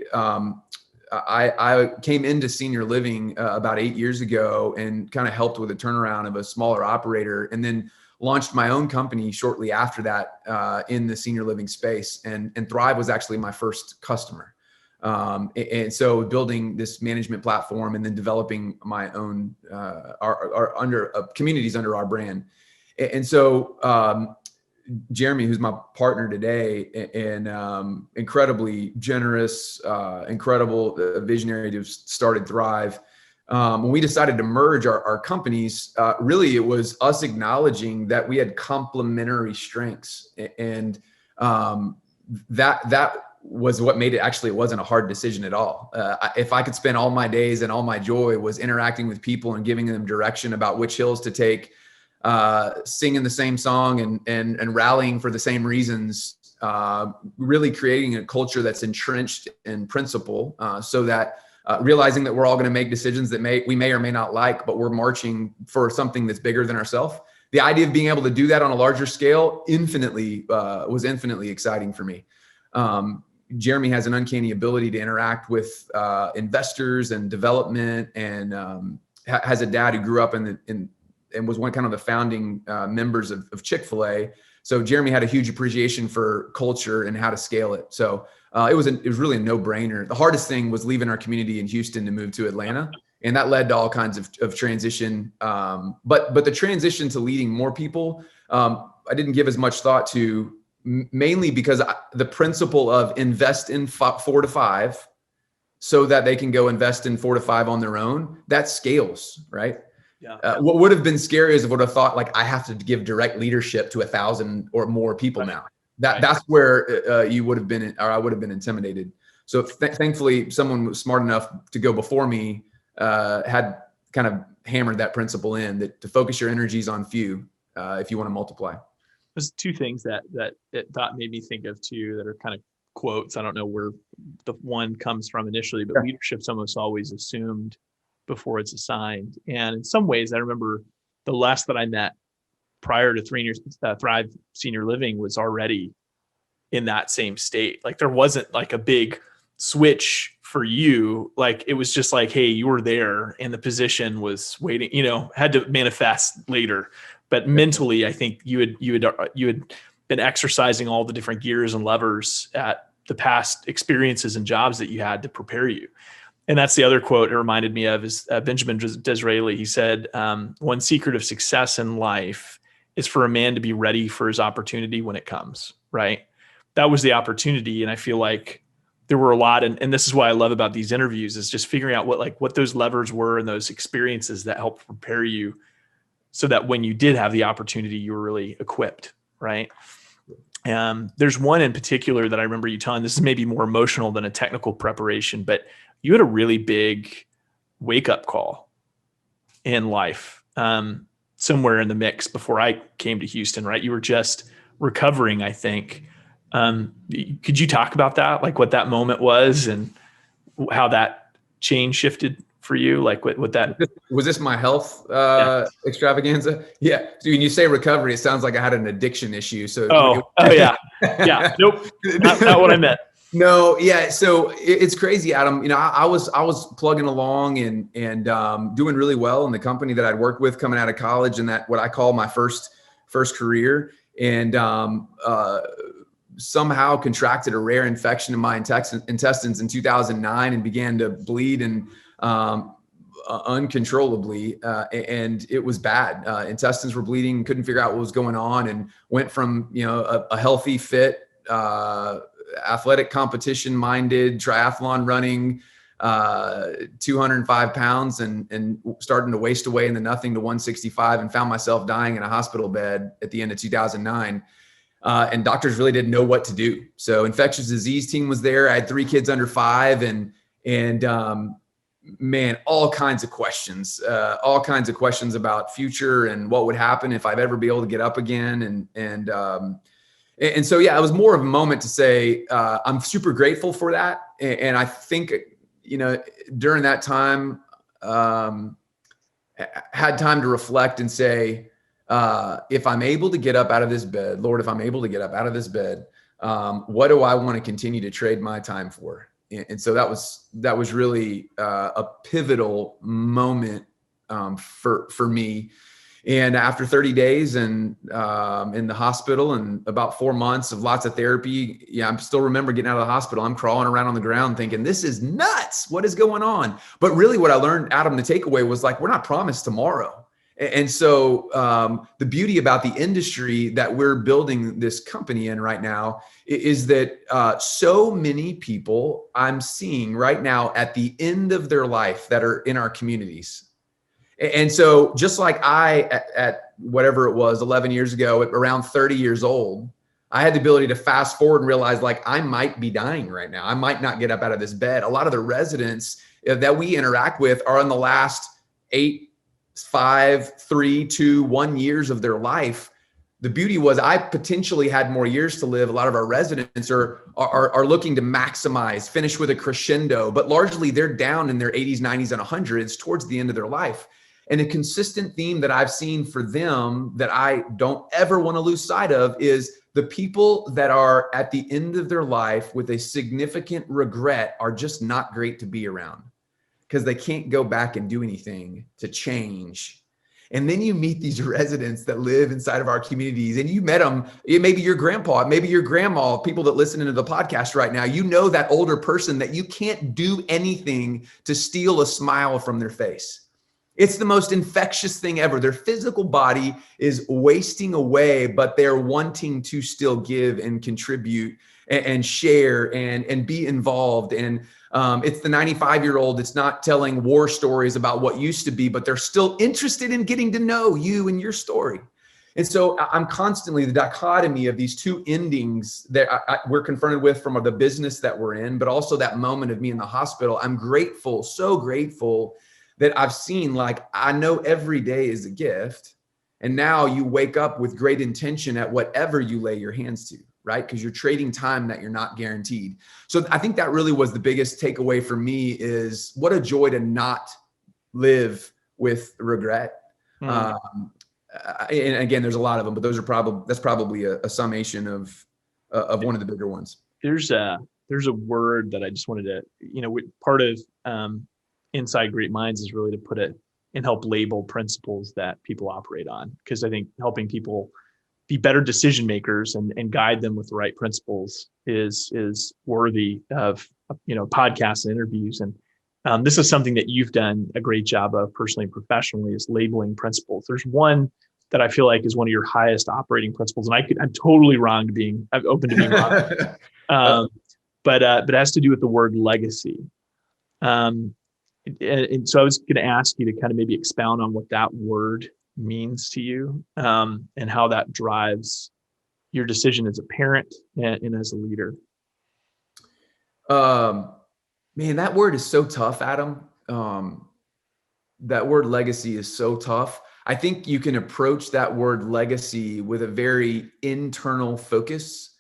I came into senior living about 8 years ago and kind of helped with a turnaround of a smaller operator, and then launched my own company shortly after that in the senior living space. And Thrive was actually my first customer. And so building this management platform and then developing my own communities under our brand. And so Jeremy, who's my partner today, and incredibly generous, incredible visionary to started Thrive. When we decided to merge our companies, really it was us acknowledging that we had complementary strengths, and that was what made it. Actually, it wasn't a hard decision at all. If I could spend all my days and all my joy was interacting with people and giving them direction about which hills to take, singing the same song and rallying for the same reasons, really creating a culture that's entrenched in principle, so that realizing that we're all going to make decisions that we may or may not like, but we're marching for something that's bigger than ourselves. The idea of being able to do that on a larger scale was infinitely exciting for me. Jeremy has an uncanny ability to interact with investors and development, and has a dad who grew up and was one kind of the founding members of Chick-fil-A. So Jeremy had a huge appreciation for culture and how to scale it. So it was really a no-brainer. The hardest thing was leaving our community in Houston to move to Atlanta, and that led to all kinds of transition. But the transition to leading more people, I didn't give as much thought to, mainly because the principle of invest in 4 to 5 so that they can go invest in 4 to 5 on their own, that scales, right? Yeah. What would have been scary is if I would have thought, like, I have to give direct leadership to 1,000 or more people now. That's where you would have been, or I would have been intimidated. So thankfully, someone was smart enough to go before me, had kind of hammered that principle in, that to focus your energies on few if you want to multiply. There's 2 things that thought made me think of too, that are kind of quotes. I don't know where the one comes from initially, but leadership's almost always assumed before it's assigned. And in some ways, I remember the last that I met prior to Thrive Senior Living was already in that same state. Like there wasn't like a big switch for you, like it was just like, hey, you were there and the position was waiting, had to manifest later. But mentally, I think you had been exercising all the different gears and levers at the past experiences and jobs that you had to prepare you. And that's the other quote it reminded me of is Benjamin Disraeli. He said, one secret of success in life is for a man to be ready for his opportunity when it comes, right? That was the opportunity. And I feel like there were a lot, and this is what I love about these interviews is just figuring out what those levers were and those experiences that helped prepare you so that when you did have the opportunity, you were really equipped, right? There's one in particular that I remember you telling, this is maybe more emotional than a technical preparation, but you had a really big wake up call in life, somewhere in the mix before I came to Houston, right? You were just recovering, I think. Could you talk about that? Like what that moment was and how that change shifted for you? Like what that was this my health yeah. extravaganza? Yeah. So when you say recovery, it sounds like I had an addiction issue. So oh yeah. Yeah. Nope. Not what I meant. No, yeah. So it's crazy, Adam. I was plugging along and doing really well in the company that I'd worked with coming out of college, and that what I call my first career, and somehow contracted a rare infection in my intestines in 2009 and began to bleed and uncontrollably, and it was bad. Intestines were bleeding, couldn't figure out what was going on, and went from a healthy, fit, athletic competition minded triathlon running, 205 pounds and starting to waste away into nothing to 165, and found myself dying in a hospital bed at the end of 2009. And doctors really didn't know what to do. So infectious disease team was there. I had 3 kids under 5 and man, all kinds of questions about future and what would happen if I'd ever be able to get up again. And so, yeah, it was more of a moment to say, I'm super grateful for that. And I think, during that time, had time to reflect and say, if I'm able to get up out of this bed, Lord, if I'm able to get up out of this bed, what do I want to continue to trade my time for? And so that was really a pivotal moment for me. And after 30 days and in the hospital and about 4 months of lots of therapy, yeah, I still remember getting out of the hospital. I'm crawling around on the ground thinking, this is nuts. What is going on? But really what I learned, Adam, the takeaway was like, we're not promised tomorrow. And so the beauty about the industry that we're building this company in right now is that so many people I'm seeing right now at the end of their life that are in our communities. And so just like I, at whatever it was, 11 years ago, at around 30 years old, I had the ability to fast forward and realize like I might be dying right now. I might not get up out of this bed. A lot of the residents that we interact with are in the last 8, 5, 3, 2, 1 years of their life. The beauty was I potentially had more years to live. A lot of our residents are looking to maximize, finish with a crescendo, but largely they're down in their 80s, 90s, and 100s towards the end of their life. And a consistent theme that I've seen for them that I don't ever want to lose sight of is the people that are at the end of their life with a significant regret are just not great to be around because they can't go back and do anything to change. And then you meet these residents that live inside of our communities and you met them, maybe your grandpa, maybe your grandma, people that listen into the podcast right now, that older person that you can't do anything to steal a smile from their face. It's the most infectious thing ever. Their physical body is wasting away, but they're wanting to still give and contribute and share and be involved. And it's the 95-year-old that's not telling war stories about what used to be, but they're still interested in getting to know you and your story. And so I'm constantly the dichotomy of these two endings that we're confronted with from the business that we're in, but also that moment of me in the hospital. I'm grateful, so grateful that I've seen, like, I know every day is a gift. And now you wake up with great intention at whatever you lay your hands to, right? Because you're trading time that you're not guaranteed. So I think that really was the biggest takeaway for me is what a joy to not live with regret. And again, there's a lot of them, but that's probably a summation of one of the bigger ones. There's there's a word that I just wanted to, part of Inside Great Minds is really to put it and help label principles that people operate on. Because I think helping people be better decision makers and guide them with the right principles is worthy of, podcasts and interviews. And this is something that you've done a great job of personally and professionally, is labeling principles. There's one that I feel like is one of your highest operating principles, and I'm totally wrong I'm open to being wrong. But it has to do with the word legacy. And so I was going to ask you to kind of maybe expound on what that word means to you, and how that drives your decision as a parent and as a leader. Man, that word is so tough, Adam. That word legacy is so tough. I think you can approach that word legacy with a very internal focus,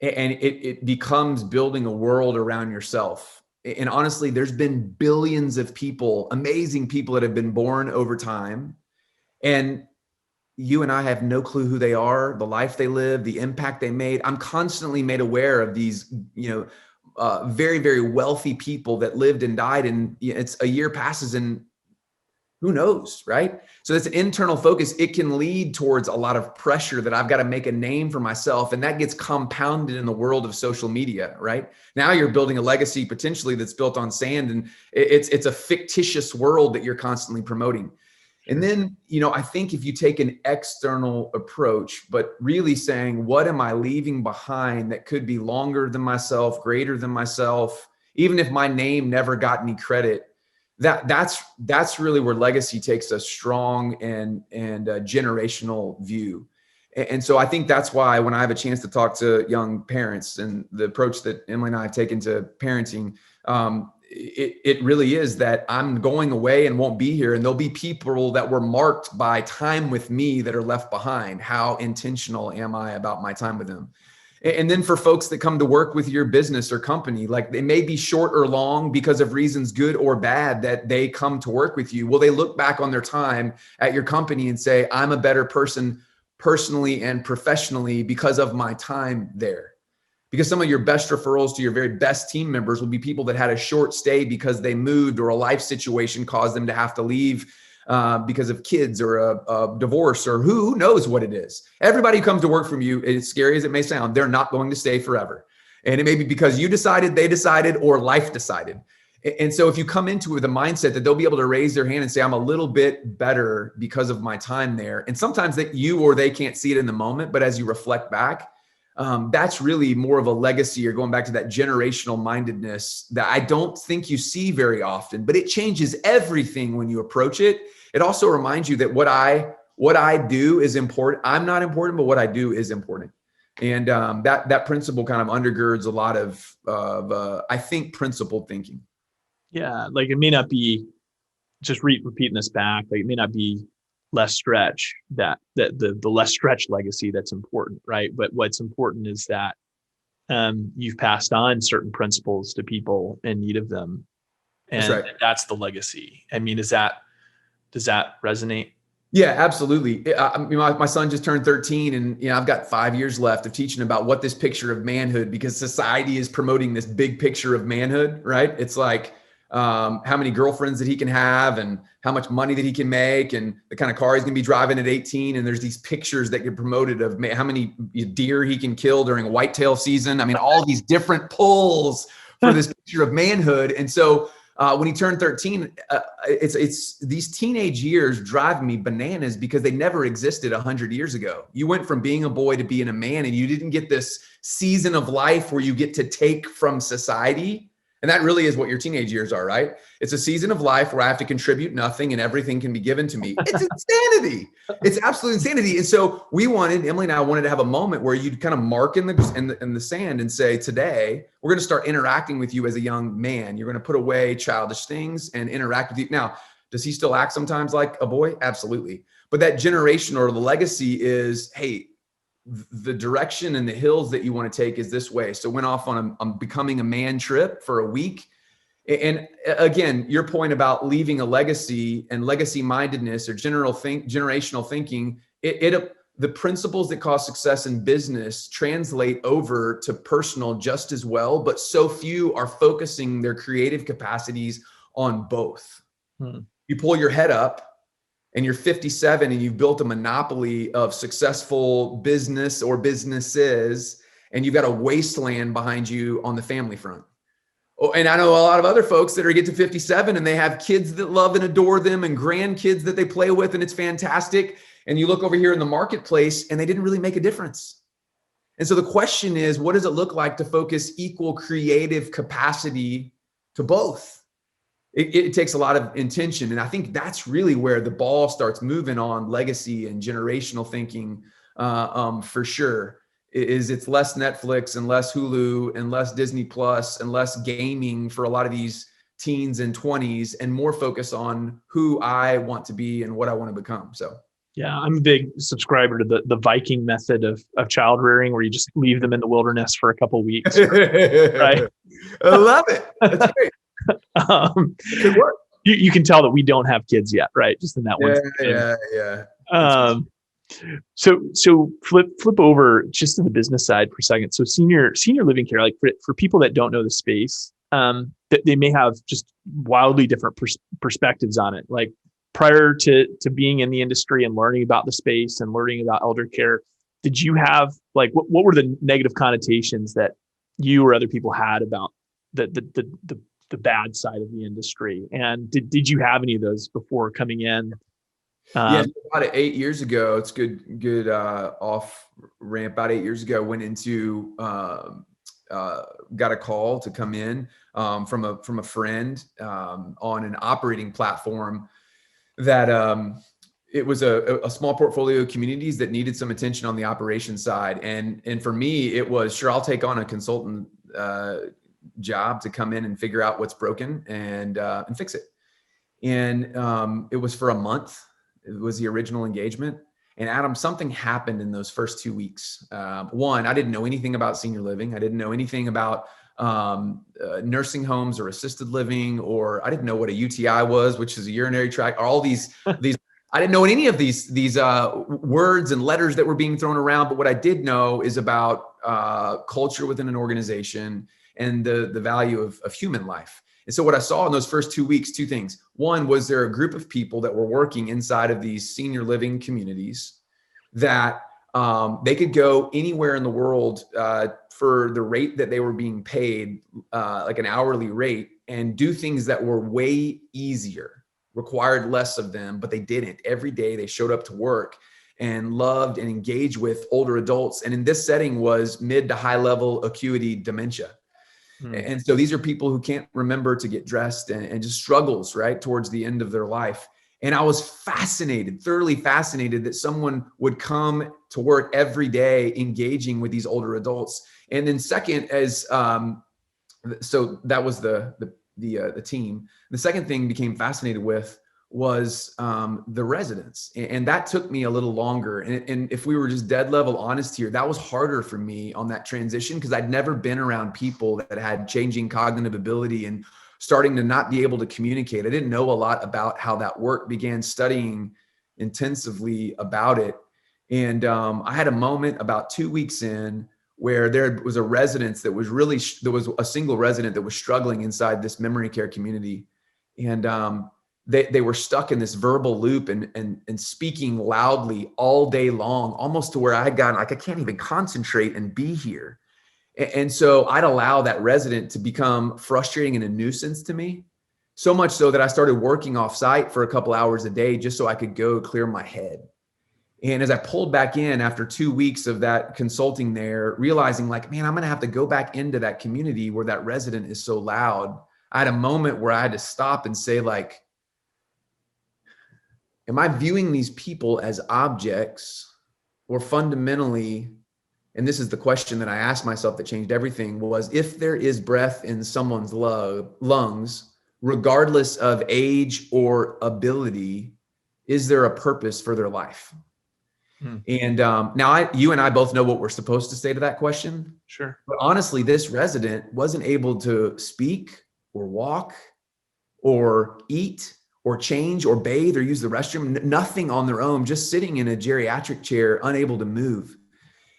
and it becomes building a world around yourself. And honestly, there's been billions of people, amazing people that have been born over time. And you and I have no clue who they are, the life they live, the impact they made. I'm constantly made aware of these, very, very wealthy people that lived and died, and it's a year passes and who knows, right? So that's an internal focus. It can lead towards a lot of pressure that I've got to make a name for myself. And that gets compounded in the world of social media, right? Now you're building a legacy potentially that's built on sand, and it's a fictitious world that you're constantly promoting. And then, I think if you take an external approach, but really saying, what am I leaving behind that could be longer than myself, greater than myself, even if my name never got any credit, that's really where legacy takes a strong and a generational view. And so I think that's why when I have a chance to talk to young parents, and the approach that Emily and I have taken to parenting, it really is that I'm going away and won't be here, and there'll be people that were marked by time with me that are left behind. How intentional am I about my time with them? And then for folks that come to work with your business or company, like they may be short or long because of reasons good or bad that they come to work with you. Will they look back on their time at your company and say, I'm a better person personally and professionally because of my time there? Because some of your best referrals to your very best team members will be people that had a short stay because they moved, or a life situation caused them to have to leave because of kids or a divorce, or who knows what it is. Everybody who comes to work from you, as scary as it may sound, they're not going to stay forever. And it may be because you decided, they decided, or life decided. And so if you come into it with a mindset that they'll be able to raise their hand and say, I'm a little bit better because of my time there. And sometimes that you or they can't see it in the moment, but as you reflect back, that's really more of a legacy, or going back to that generational mindedness that I don't think you see very often, but it changes everything when you approach it. It also reminds you that what I do is important. I'm not important, but what I do is important. And that principle kind of undergirds a lot of I think, principled thinking. Yeah, like it may not be just repeating this back. Like it may not be less stretch, that the less stretch legacy that's important, right? But what's important is that you've passed on certain principles to people in need of them, and that's right. That's the legacy. I mean, does that resonate? Yeah, absolutely. My son just turned 13, and I've got 5 years left of teaching about what this picture of manhood, because society is promoting this big picture of manhood, right? It's like how many girlfriends that he can have, and how much money that he can make, and the kind of car he's going to be driving at 18. And there's these pictures that get promoted of how many deer he can kill during whitetail season. I mean, all these different pulls for this picture of manhood. And so when he turned 13, it's these teenage years drive me bananas, because they never existed 100 years ago. You went from being a boy to being a man, and you didn't get this season of life where you get to take from society. And that really is what your teenage years are, right? It's a season of life where I have to contribute nothing and everything can be given to me. It's insanity. It's absolute insanity. And so Emily and I wanted to have a moment where you'd kind of mark in the sand and say, today, we're going to start interacting with you as a young man. You're going to put away childish things and interact with you. Now, does he still act sometimes like a boy? Absolutely. But that generation or the legacy is, hey, the direction and the hills that you want to take is this way. So went off on a becoming a man trip for a week. And again, your point about leaving a legacy and legacy mindedness or generational thinking, the principles that cause success in business translate over to personal just as well, but so few are focusing their creative capacities on both. You pull your head up and you're 57 and you've built a monopoly of successful business or businesses, and you've got a wasteland behind you on the family front. Oh, and I know a lot of other folks that are get to 57 and they have kids that love and adore them and grandkids that they play with, and it's fantastic. And you look over here in the marketplace and they didn't really make a difference. And so the question is, what does it look like to focus equal creative capacity to both? It takes a lot of intention. And I think that's really where the ball starts moving on legacy and generational thinking, for sure. It's less Netflix and less Hulu and less Disney Plus and less gaming for a lot of these teens and 20s, and more focus on who I want to be and what I want to become. So yeah, I'm a big subscriber to the Viking method of child rearing, where you just leave them in the wilderness for a couple of weeks. Right? I love it. That's great. It could work. You can tell that we don't have kids yet, right? Just in that one. Yeah. So flip over just to the business side for a second. So senior living care, like for people that don't know the space, that they may have just wildly different perspectives on it. Like prior to being in the industry and learning about the space and learning about elder care, did you have like what were the negative connotations that you or other people had about the bad side of the industry? And did you have any of those before coming in? Yeah, about 8 years ago, it's good off ramp. About 8 years ago, went into got a call to come in from a friend on an operating platform that it was a small portfolio of communities that needed some attention on the operations side. And for me, it was, sure, I'll take on a consultant job to come in and figure out what's broken and fix it. And it was for a month. It was the original engagement. And Adam, something happened in those first 2 weeks. One, I didn't know anything about senior living. I didn't know anything about nursing homes or assisted living, or I didn't know what a UTI was, which is a urinary tract, or all these I didn't know any of these words and letters that were being thrown around. But what I did know is about culture within an organization and the value of human life. And so what I saw in those first 2 weeks, two things. One, was there a group of people that were working inside of these senior living communities that they could go anywhere in the world for the rate that they were being paid, like an hourly rate, and do things that were way easier, required less of them, but they didn't. Every day they showed up to work and loved and engaged with older adults. And in this setting was mid to high level acuity dementia. And so these are people who can't remember to get dressed and just struggles right towards the end of their life. And I was fascinated, thoroughly fascinated, that someone would come to work every day engaging with these older adults. And then second, as so that was the team. The second thing became fascinated with was the residents. And that took me a little longer. And if we were just dead level honest here, that was harder for me on that transition, because I'd never been around people that had changing cognitive ability and starting to not be able to communicate. I didn't know a lot about how that worked, began studying intensively about it. And I had a moment about 2 weeks in where there was a residence that was there was a single resident that was struggling inside this memory care community. And they were stuck in this verbal loop and speaking loudly all day long, almost to where I had gotten like, I can't even concentrate and be here. And so I'd allow that resident to become frustrating and a nuisance to me, so much so that I started working off site for a couple hours a day just so I could go clear my head. And as I pulled back in after 2 weeks of that consulting there, realizing like, man, I'm going to have to go back into that community where that resident is so loud. I had a moment where I had to stop and say, like, am I viewing these people as objects, or fundamentally, and this is the question that I asked myself that changed everything, was, if there is breath in someone's lungs, regardless of age or ability, is there a purpose for their life? And now you and I both know what we're supposed to say to that question. Sure. But honestly, this resident wasn't able to speak or walk or eat or change or bathe or use the restroom, nothing on their own, just sitting in a geriatric chair, unable to move.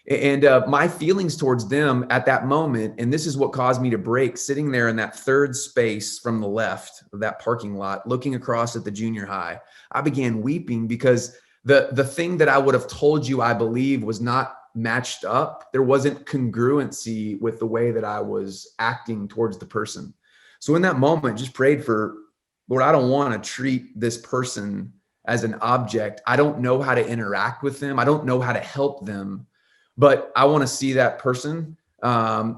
And my feelings towards them at that moment, and this is what caused me to break, sitting there in that third space from the left of that parking lot, looking across at the junior high, I began weeping because the thing that I would have told you I believe was not matched up. There wasn't congruency with the way that I was acting towards the person. So in that moment, just prayed for, Lord, I don't want to treat this person as an object. I don't know how to interact with them. I don't know how to help them, but I want to see that person I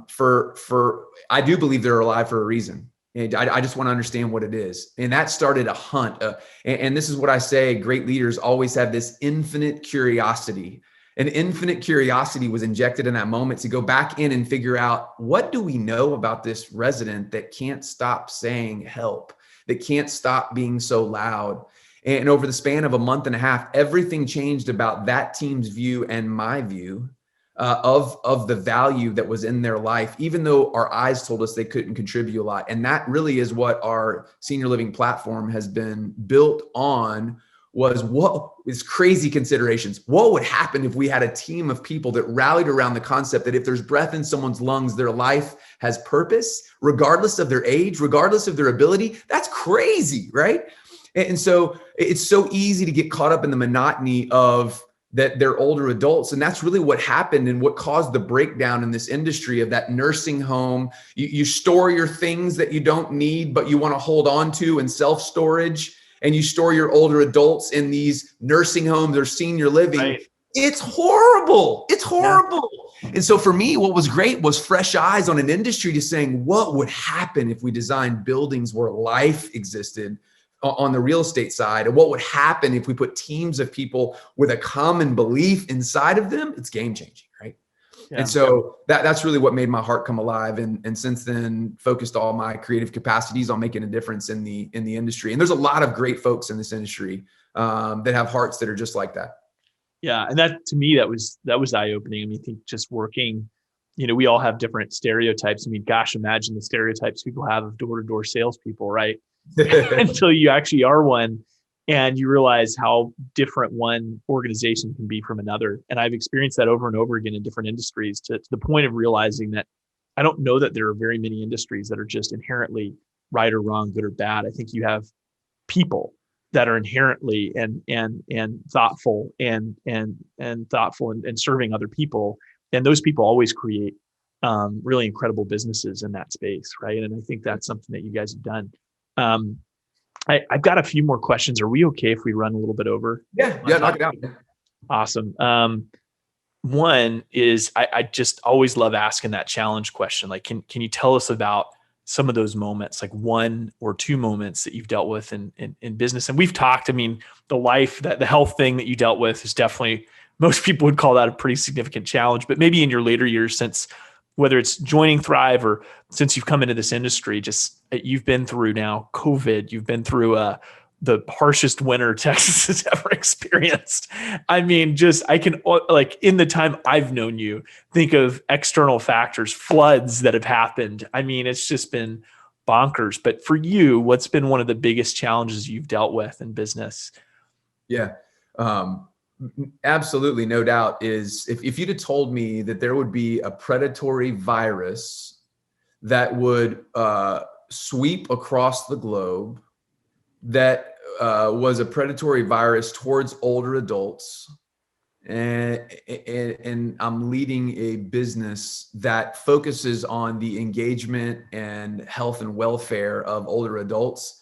do believe they're alive for a reason. And I just want to understand what it is. And that started a hunt. And this is what I say, great leaders always have this infinite curiosity. An infinite curiosity was injected in that moment to go back in and figure out, what do we know about this resident that can't stop saying help, that can't stop being so loud? And over the span of a month and a half, everything changed about that team's view and my view of the value that was in their life, even though our eyes told us they couldn't contribute a lot. And that really is what our senior living platform has been built on, was what is crazy considerations. What would happen if we had a team of people that rallied around the concept that if there's breath in someone's lungs, their life has purpose, regardless of their age, regardless of their ability? That's crazy, right? And so it's so easy to get caught up in the monotony of that they're older adults. And that's really what happened and what caused the breakdown in this industry of that nursing home. You store your things that you don't need, but you want to hold on to in self-storage, and you store your older adults in these nursing homes or senior living. Right. It's horrible. It's horrible. Yeah. And so for me, what was great was fresh eyes on an industry just saying, what would happen if we designed buildings where life existed on the real estate side? And what would happen if we put teams of people with a common belief inside of them? It's game changing, right? Yeah. And so that's really what made my heart come alive. And since then, focused all my creative capacities on making a difference in the industry. And there's a lot of great folks in this industry that have hearts that are just like that. Yeah. And that, to me, that was eye-opening. I mean, I think just working, we all have different stereotypes. I mean, gosh, imagine the stereotypes people have of door-to-door salespeople, right? Until you actually are one and you realize how different one organization can be from another. And I've experienced that over and over again in different industries to the point of realizing that I don't know that there are very many industries that are just inherently right or wrong, good or bad. I think you have people that are inherently and thoughtful and thoughtful and serving other people. And those people always create really incredible businesses in that space, right? And I think that's something that you guys have done. I've got a few more questions. Are we okay if we run a little bit over? Yeah, knock it out. Awesome. One is I just always love asking that challenge question. Like, can you tell us about some of those moments, like one or two moments that you've dealt with in business? And we've talked, I mean, the health thing that you dealt with is definitely, most people would call that a pretty significant challenge, but maybe in your later years, since whether it's joining Thrive or since you've come into this industry, just you've been through now COVID, you've been through the harshest winter Texas has ever experienced. I mean, I can, like, in the time I've known you, think of external factors, floods that have happened. I mean, it's just been bonkers. But for you, what's been one of the biggest challenges you've dealt with in business? Yeah. Absolutely, no doubt, is if you'd have told me that there would be a predatory virus that would sweep across the globe, that was a predatory virus towards older adults, and I'm leading a business that focuses on the engagement and health and welfare of older adults.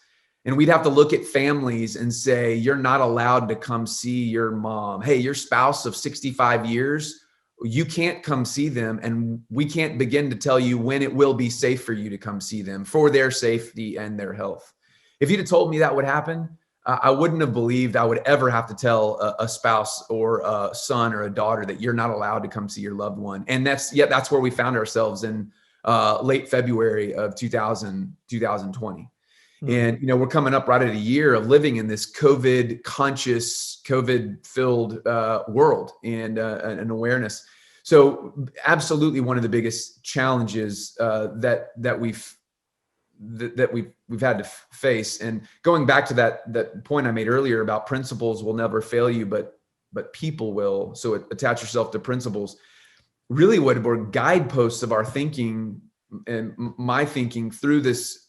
And we'd have to look at families and say, you're not allowed to come see your mom. Hey, your spouse of 65 years, you can't come see them. And we can't begin to tell you when it will be safe for you to come see them for their safety and their health. If you'd have told me that would happen, I wouldn't have believed I would ever have to tell a spouse or a son or a daughter that you're not allowed to come see your loved one. And that's where we found ourselves in late February of 2020. And, we're coming up right at a year of living in this COVID conscious, COVID filled world and an awareness. So absolutely one of the biggest challenges that we've that we've had to face. And going back to that point I made earlier about principles will never fail you, but people will. So attach yourself to principles. Really, what were guideposts of our thinking and my thinking through this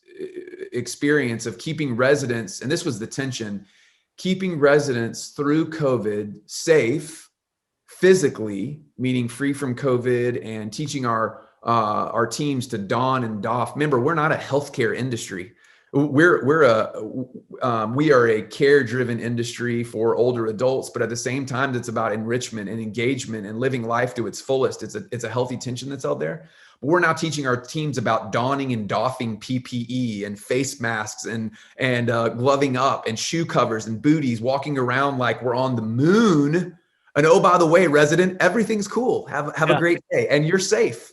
experience of keeping residents, and this was the tension, keeping residents through COVID safe physically, meaning free from COVID, and teaching our teams to don and doff. Remember, we're not a healthcare industry. We are a care-driven industry for older adults, but at the same time, it's about enrichment and engagement and living life to its fullest. It's a healthy tension that's out there. But we're now teaching our teams about donning and doffing PPE and face masks and gloving up and shoe covers and booties, walking around like we're on the moon. And oh, by the way, resident, everything's cool. Have a great day, and you're safe.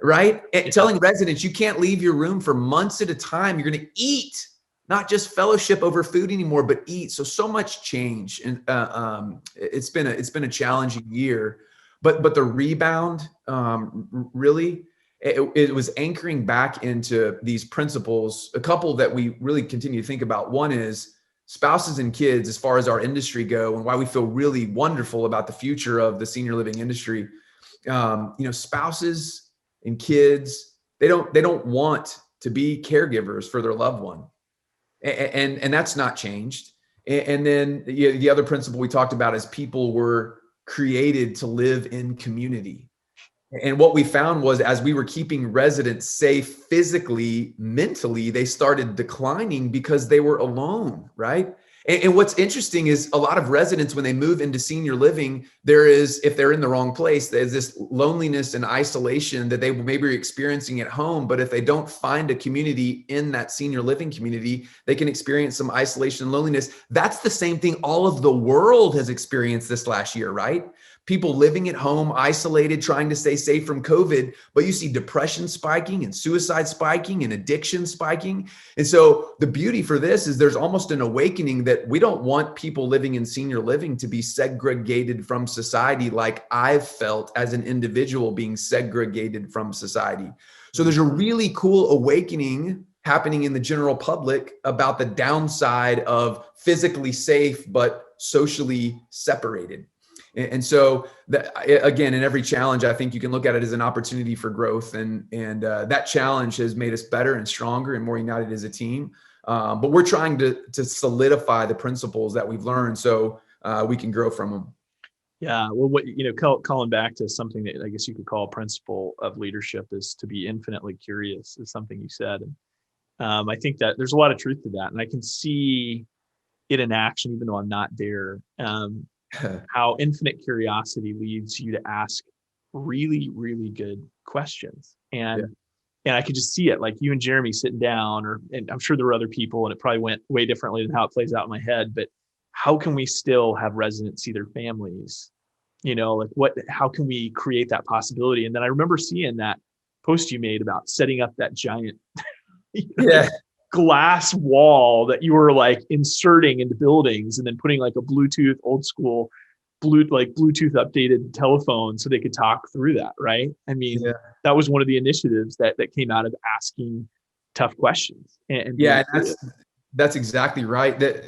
Right? And telling residents you can't leave your room for months at a time. You're going to eat, not just fellowship over food anymore, but eat. So much change, and it's been a challenging year. But the rebound, really, it was anchoring back into these principles. A couple that we really continue to think about. One is spouses and kids, as far as our industry go, and why we feel really wonderful about the future of the senior living industry. Spouses and kids, they don't want to be caregivers for their loved one, and that's not changed. And then the other principle we talked about is people were created to live in community. And what we found was, as we were keeping residents safe physically, mentally, they started declining because they were alone, right? And what's interesting is a lot of residents, when they move into senior living, if they're in the wrong place, there's this loneliness and isolation that they may be experiencing at home. But if they don't find a community in that senior living community, they can experience some isolation and loneliness. That's the same thing all of the world has experienced this last year, right? People living at home, isolated, trying to stay safe from COVID, but you see depression spiking and suicide spiking and addiction spiking. And so the beauty for this is there's almost an awakening that we don't want people living in senior living to be segregated from society, like I've felt as an individual being segregated from society. So there's a really cool awakening happening in the general public about the downside of physically safe, but socially separated. And so again, in every challenge, I think you can look at it as an opportunity for growth, and that challenge has made us better and stronger and more united as a team. But we're trying to solidify the principles that we've learned so we can grow from them. Yeah. Well, calling back to something that I guess you could call a principle of leadership is to be infinitely curious, is something you said. And I think that there's a lot of truth to that. And I can see it in action, even though I'm not there. How infinite curiosity leads you to ask really, really good questions. And I could just see it, like you and Jeremy sitting down, and I'm sure there were other people, and it probably went way differently than how it plays out in my head. But how can we still have residents see their families? How can we create that possibility? And then I remember seeing that post you made about setting up that giant glass wall that you were like inserting into buildings, and then putting like a Bluetooth, old school Bluetooth updated telephone so they could talk through that. Right. I mean, that was one of the initiatives that came out of asking tough questions. That's exactly right. That,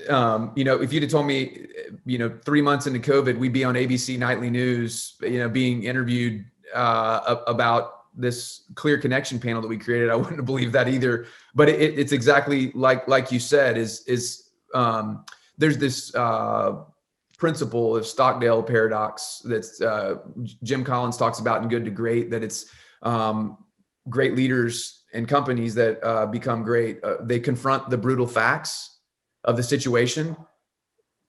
if you'd have told me, 3 months into COVID, we'd be on ABC Nightly News, being interviewed about this clear connection panel that we created, I wouldn't have believed that either. But it's exactly like you said, there's this principle of Stockdale paradox that's Jim Collins talks about in Good to Great, that it's great leaders and companies that become great. They confront the brutal facts of the situation.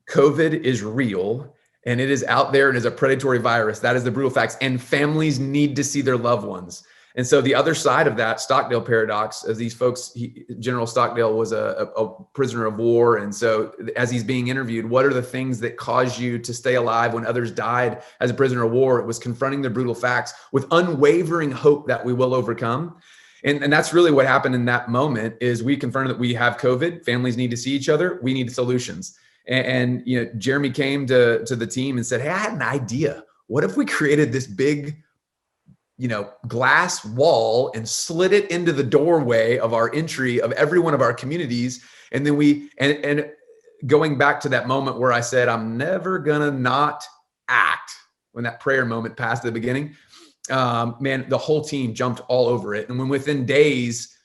COVID is real, and it is out there, and is a predatory virus. That is the brutal facts. And families need to see their loved ones. And so the other side of that Stockdale paradox, as these folks, General Stockdale was a prisoner of war. And so as he's being interviewed, what are the things that caused you to stay alive when others died as a prisoner of war? It was confronting the brutal facts with unwavering hope that we will overcome. And that's really what happened in that moment, is we confronted that we have COVID, families need to see each other, we need solutions. And Jeremy came to the team and said, hey, I had an idea. What if we created this big glass wall and slid it into the doorway of our entry of every one of our communities. And then and going back to that moment where I said, I'm never gonna not act, when that prayer moment passed at the beginning, man, the whole team jumped all over it. And when within days,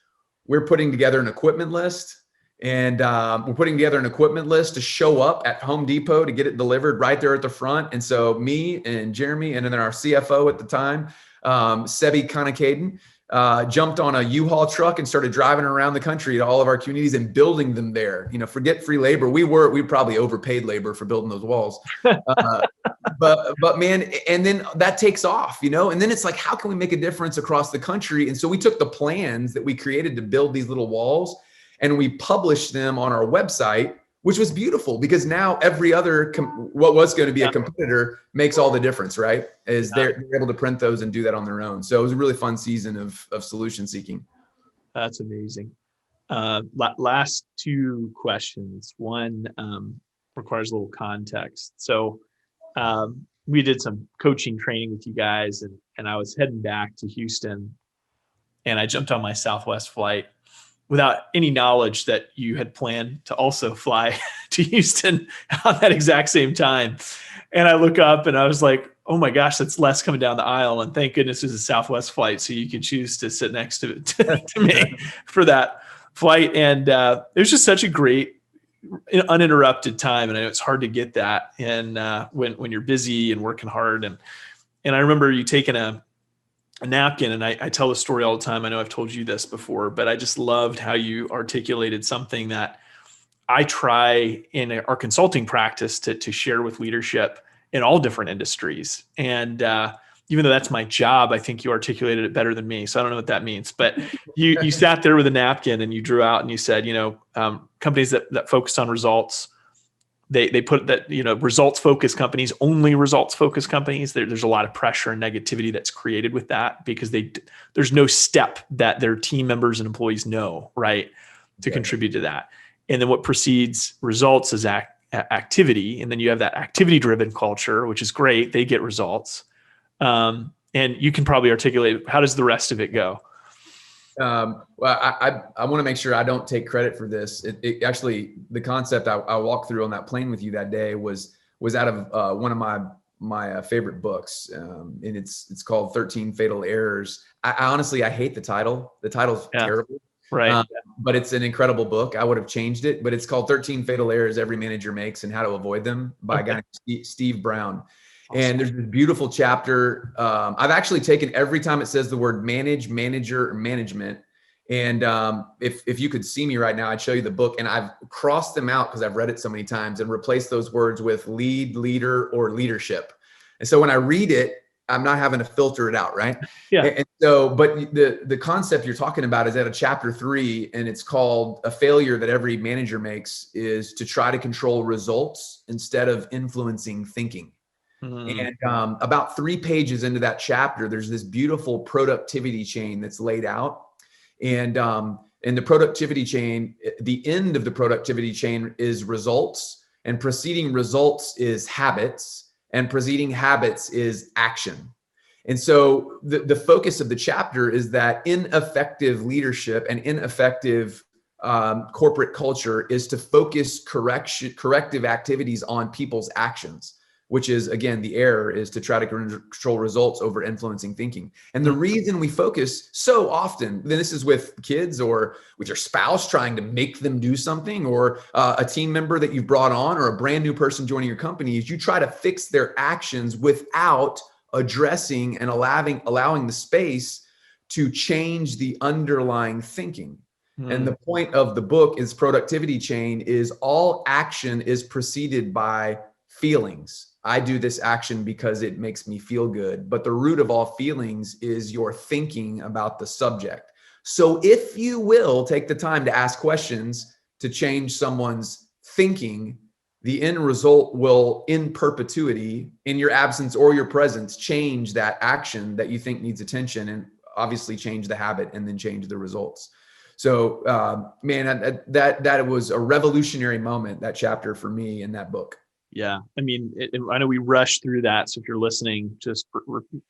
we're putting together an equipment list, and we're putting together an equipment list to show up at Home Depot to get it delivered right there at the front. And so me and Jeremy, and then our CFO at the time, Sebi Kanakaden, jumped on a U-Haul truck and started driving around the country to all of our communities and building them there. Forget free labor. We probably overpaid labor for building those walls. But man, and then that takes off, and then it's like, how can we make a difference across the country? And so we took the plans that we created to build these little walls, and we published them on our website, which was beautiful, because now every other, what was going to be a competitor, makes all the difference, right? They're able to print those and do that on their own. So it was a really fun season of solution seeking. That's amazing. Last two questions. One requires a little context. So we did some coaching training with you guys, and I was heading back to Houston, and I jumped on my Southwest flight without any knowledge that you had planned to also fly to Houston on that exact same time. And I look up and I was like, oh my gosh, that's Les coming down the aisle. And thank goodness it was a Southwest flight, so you could choose to sit next to me for that flight. And it was just such a great, uninterrupted time. And I know it's hard to get that. And when you're busy and working hard. And I remember you taking a napkin, and I tell the story all the time. I know I've told you this before, but I just loved how you articulated something that I try in our consulting practice to share with leadership in all different industries. And even though that's my job, I think you articulated it better than me. So I don't know what that means, but you sat there with a napkin and you drew out and you said, companies that focus on results, they put that, results focused companies, only results focused companies. There's a lot of pressure and negativity that's created with that, because there's no step that their team members and employees know, right, to contribute to that. And then what precedes results is activity. And then you have that activity driven culture, which is great. They get results. And you can probably articulate, how does the rest of it go? Well, I want to make sure I don't take credit for this. It actually, the concept I walked through on that plane with you that day was out of one of my favorite books, and it's called 13 Fatal Errors. I honestly, I hate the title. The title's terrible, right? But it's an incredible book. I would have changed it, but it's called 13 Fatal Errors Every Manager Makes and How to Avoid Them, by a guy named Steve Brown. Awesome. And there's this beautiful chapter. I've actually taken, every time it says the word manage, manager, or management. And if you could see me right now, I'd show you the book, and I've crossed them out because I've read it so many times, and replaced those words with lead, leader, or leadership. And so when I read it, I'm not having to filter it out, right? Yeah. And so, but the concept you're talking about is at a chapter 3, and it's called A Failure That Every Manager Makes is to try to control results instead of influencing thinking. And about 3 pages into that chapter, there's this beautiful productivity chain that's laid out. And in the productivity chain, the end of the productivity chain is results, and preceding results is habits, and preceding habits is action. And so the focus of the chapter is that ineffective leadership and ineffective corporate culture is to focus corrective activities on people's actions, which is, again, the error is to try to control results over influencing thinking. And the reason we focus so often, then this is with kids or with your spouse trying to make them do something, or a team member that you've brought on, or a brand new person joining your company, is you try to fix their actions without addressing and allowing the space to change the underlying thinking. And the point of the book is productivity chain is all action is preceded by feelings. I do this action because it makes me feel good. But the root of all feelings is your thinking about the subject. So if you will take the time to ask questions to change someone's thinking, the end result will, in perpetuity, in your absence or your presence, change that action that you think needs attention, and obviously change the habit, and then change the results. So, man, that was a revolutionary moment, that chapter for me in that book. Yeah. I mean, I know we rushed through that. So if you're listening, just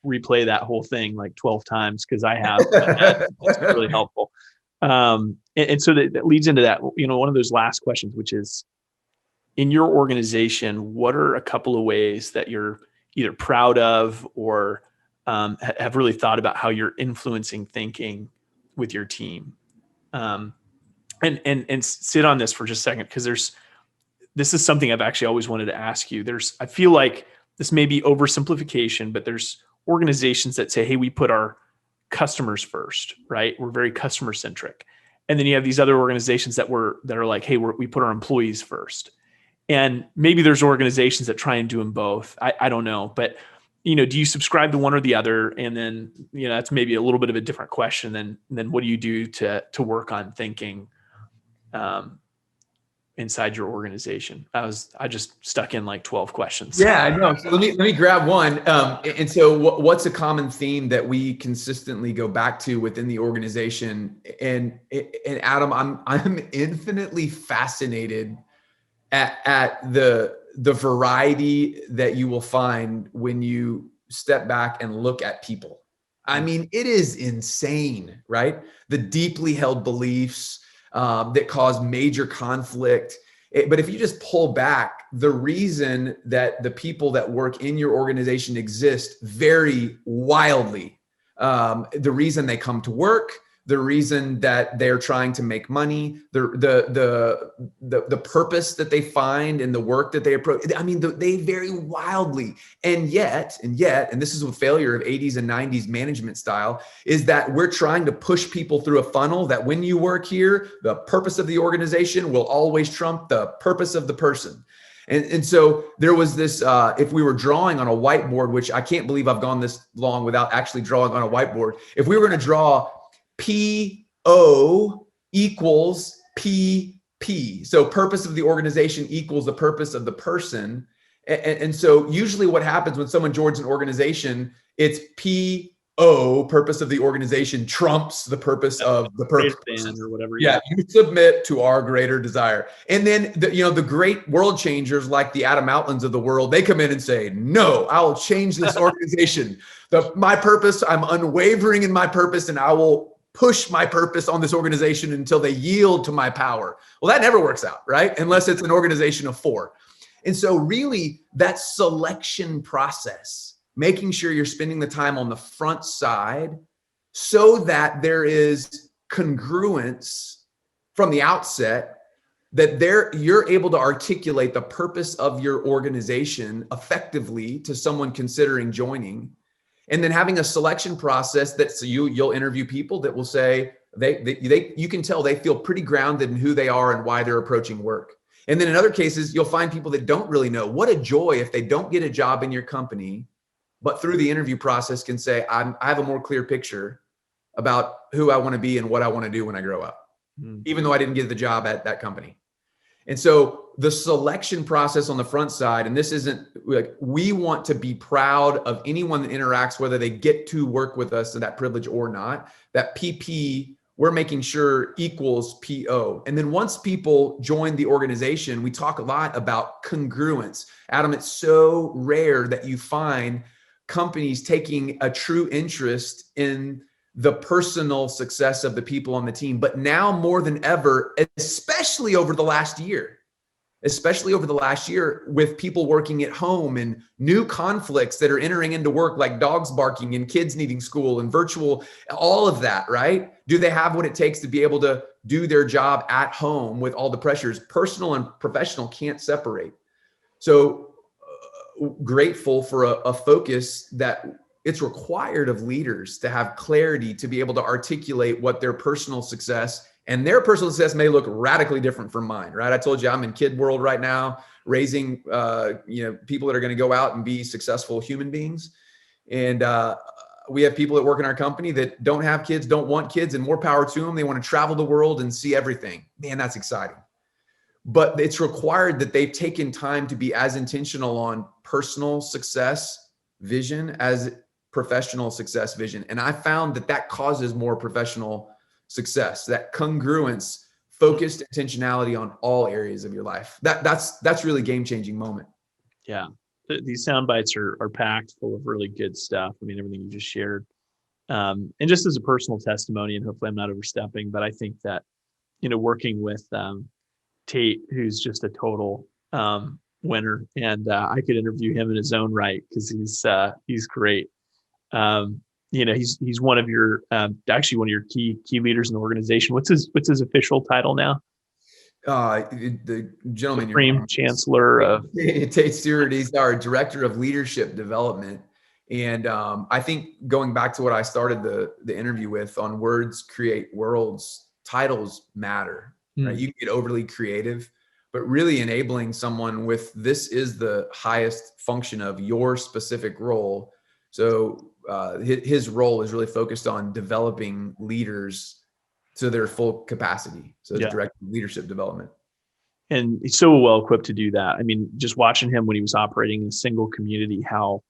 replay that whole thing like 12 times because I have. That's really helpful. And so that leads into that, one of those last questions, which is in your organization, what are a couple of ways that you're either proud of or have really thought about how you're influencing thinking with your team? Um, and sit on this for just a second because this is something I've actually always wanted to ask you. I feel like this may be oversimplification, but there's organizations that say, hey, we put our customers first, right? We're very customer centric. And then you have these other organizations that are like, hey, we put our employees first. And maybe there's organizations that try and do them both. I don't know, but do you subscribe to one or the other? And then, that's maybe a little bit of a different question than what do you do to work on thinking inside your organization? I just stuck in like 12 questions. Yeah, I know. So let me grab one. And so what's a common theme that we consistently go back to within the organization? And Adam, I'm infinitely fascinated at the variety that you will find when you step back and look at people. I mean, it is insane, right? The deeply held beliefs that cause major conflict. But if you just pull back, the reason that the people that work in your organization exist vary wildly. The reason they come to work, the reason that they're trying to make money, the purpose that they find in the work that they approach. I mean, they vary wildly. And yet, and this is a failure of 80s and 90s management style, is that we're trying to push people through a funnel that when you work here, the purpose of the organization will always trump the purpose of the person. And so there was this, if we were drawing on a whiteboard, which I can't believe I've gone this long without actually drawing on a whiteboard. If we were going to draw PO equals PP. So purpose of the organization equals the purpose of the person. And so usually what happens when someone joins an organization, it's PO, purpose of the organization, trumps the purpose of the person. Or whatever. Yeah, you submit to our greater desire. And then the great world changers like the Adam Outlands of the world, they come in and say, no, I'll change this organization. My purpose, I'm unwavering in my purpose, and I will push my purpose on this organization until they yield to my power. Well, that never works out, right? Unless it's an organization of 4. And so really that selection process, making sure you're spending the time on the front side so that there is congruence from the outset, that you're able to articulate the purpose of your organization effectively to someone considering joining. And then having a selection process that you'll interview people that will say you can tell they feel pretty grounded in who they are and why they're approaching work. And then in other cases, you'll find people that don't really know. What a joy if they don't get a job in your company, but through the interview process can say, I have a more clear picture about who I want to be and what I want to do when I grow up, even though I didn't get the job at that company. And so the selection process on the front side, and this isn't like, we want to be proud of anyone that interacts, whether they get to work with us and that privilege or not, that PP, we're making sure equals PO. And then once people join the organization, we talk a lot about congruence. Adam, it's so rare that you find companies taking a true interest in the personal success of the people on the team. But now more than ever, especially over the last year with people working at home and new conflicts that are entering into work, like dogs barking and kids needing school and virtual, all of that, right? Do they have what it takes to be able to do their job at home with all the pressures? Personal and professional can't separate. So grateful for a focus that it's required of leaders to have clarity to be able to articulate what their personal success, and their personal success may look radically different from mine, right? I told you I'm in kid world right now, raising people that are going to go out and be successful human beings. And we have people that work in our company that don't have kids, don't want kids, and more power to them. They want to travel the world and see everything. Man, that's exciting. But it's required that they've taken time to be as intentional on personal success vision as professional success vision. And I found that causes more professional success, that congruence, focused intentionality on all areas of your life. That's really game-changing moment. Yeah. These sound bites are packed full of really good stuff. I mean, everything you just shared. And just as a personal testimony, and hopefully I'm not overstepping, but I think that, working with Tate, who's just a total winner, and I could interview him in his own right because he's great. Um, he's one of your actually one of your key leaders in the organization. What's his official title now? The gentleman you're Supreme Chancellor of. Tate Stewart. He's our director of leadership development. And I think going back to what I started the interview with on words create worlds, titles matter, right? You can get overly creative, but really enabling someone with this is the highest function of your specific role. So his role is really focused on developing leaders to their full capacity. So it's direct leadership development. And he's so well equipped to do that. I mean, just watching him when he was operating in a single community, how,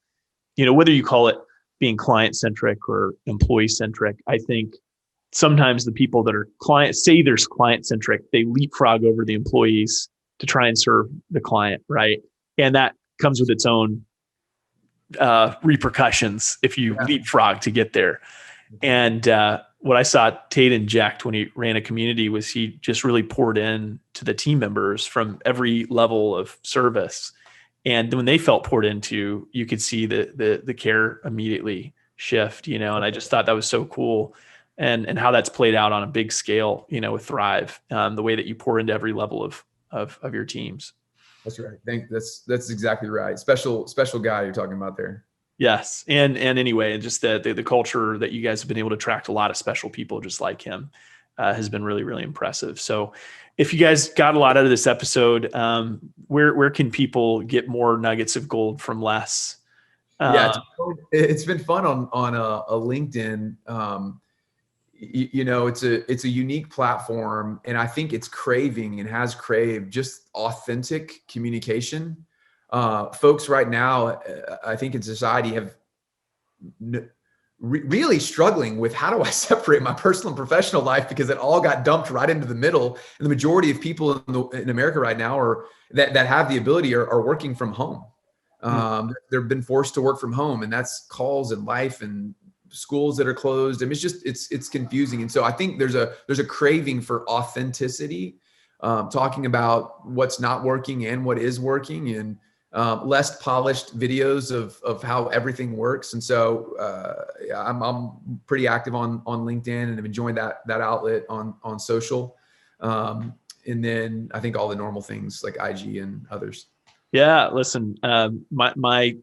whether you call it being client centric or employee centric, I think sometimes the people that are client centric, they leapfrog over the employees to try and serve the client, right? And that comes with its own repercussions if you leapfrog to get there. And what I saw Tate inject when he ran a community was he just really poured in to the team members from every level of service. And when they felt poured into, you could see the care immediately shift, and I just thought that was so cool. And how that's played out on a big scale, with Thrive, the way that you pour into every level of your teams. That's right. That's exactly right. Special guy you're talking about there. Yes. And anyway, just the culture that you guys have been able to attract a lot of special people just like him has been really, really impressive. So if you guys got a lot out of this episode, where can people get more nuggets of gold from Les? It's been fun on a LinkedIn. It's a unique platform, and I think it's craving and has craved just authentic communication. Folks right now, I think in society have really struggling with how do I separate my personal and professional life, because it all got dumped right into the middle. And the majority of people in America right now are that have the ability are working from home. They've been forced to work from home, and that's calls and life and schools that are closed. I mean, it's confusing. And so I think there's a craving for authenticity, talking about what's not working and what is working, and less polished videos of how everything works. And so I'm pretty active on LinkedIn, and I'm enjoying that outlet on social. And then I think all the normal things like IG and others. Yeah, listen, my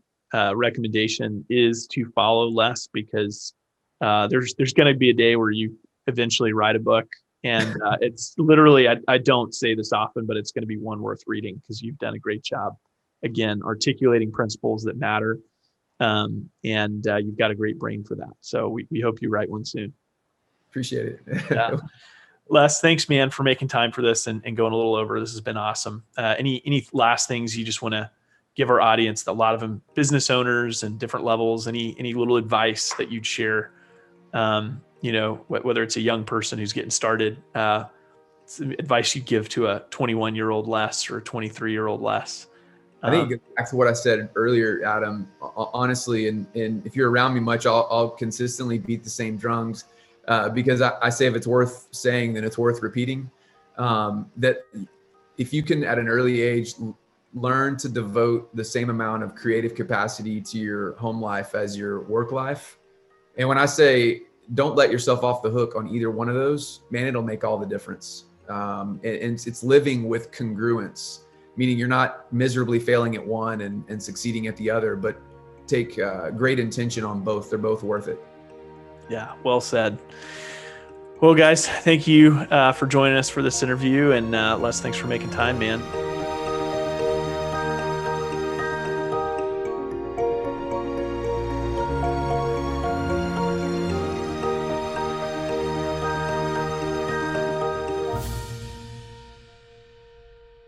recommendation is to follow Les, because there's going to be a day where you eventually write a book, and it's literally, I don't say this often, but it's going to be one worth reading, because you've done a great job, again, articulating principles that matter, and you've got a great brain for that. So we hope you write one soon. Appreciate it. Yeah. Les, thanks, man, for making time for this and going a little over. This has been awesome. Any last things you just want to give our audience, a lot of them business owners and different levels, any little advice that you'd share, whether it's a young person who's getting started, advice you give to a 21-year-old Les or a 23-year-old Les? I think it goes back to what I said earlier, Adam, honestly, and if you're around me much, I'll consistently beat the same drums. Because I say if it's worth saying, then it's worth repeating. That if you can, at an early age, learn to devote the same amount of creative capacity to your home life as your work life. And when I say don't let yourself off the hook on either one of those, man, it'll make all the difference. And it's living with congruence, meaning you're not miserably failing at one and succeeding at the other, but take great intention on both. They're both worth it. Yeah, well said. Well, guys, thank you for joining us for this interview. And Les, thanks for making time, man.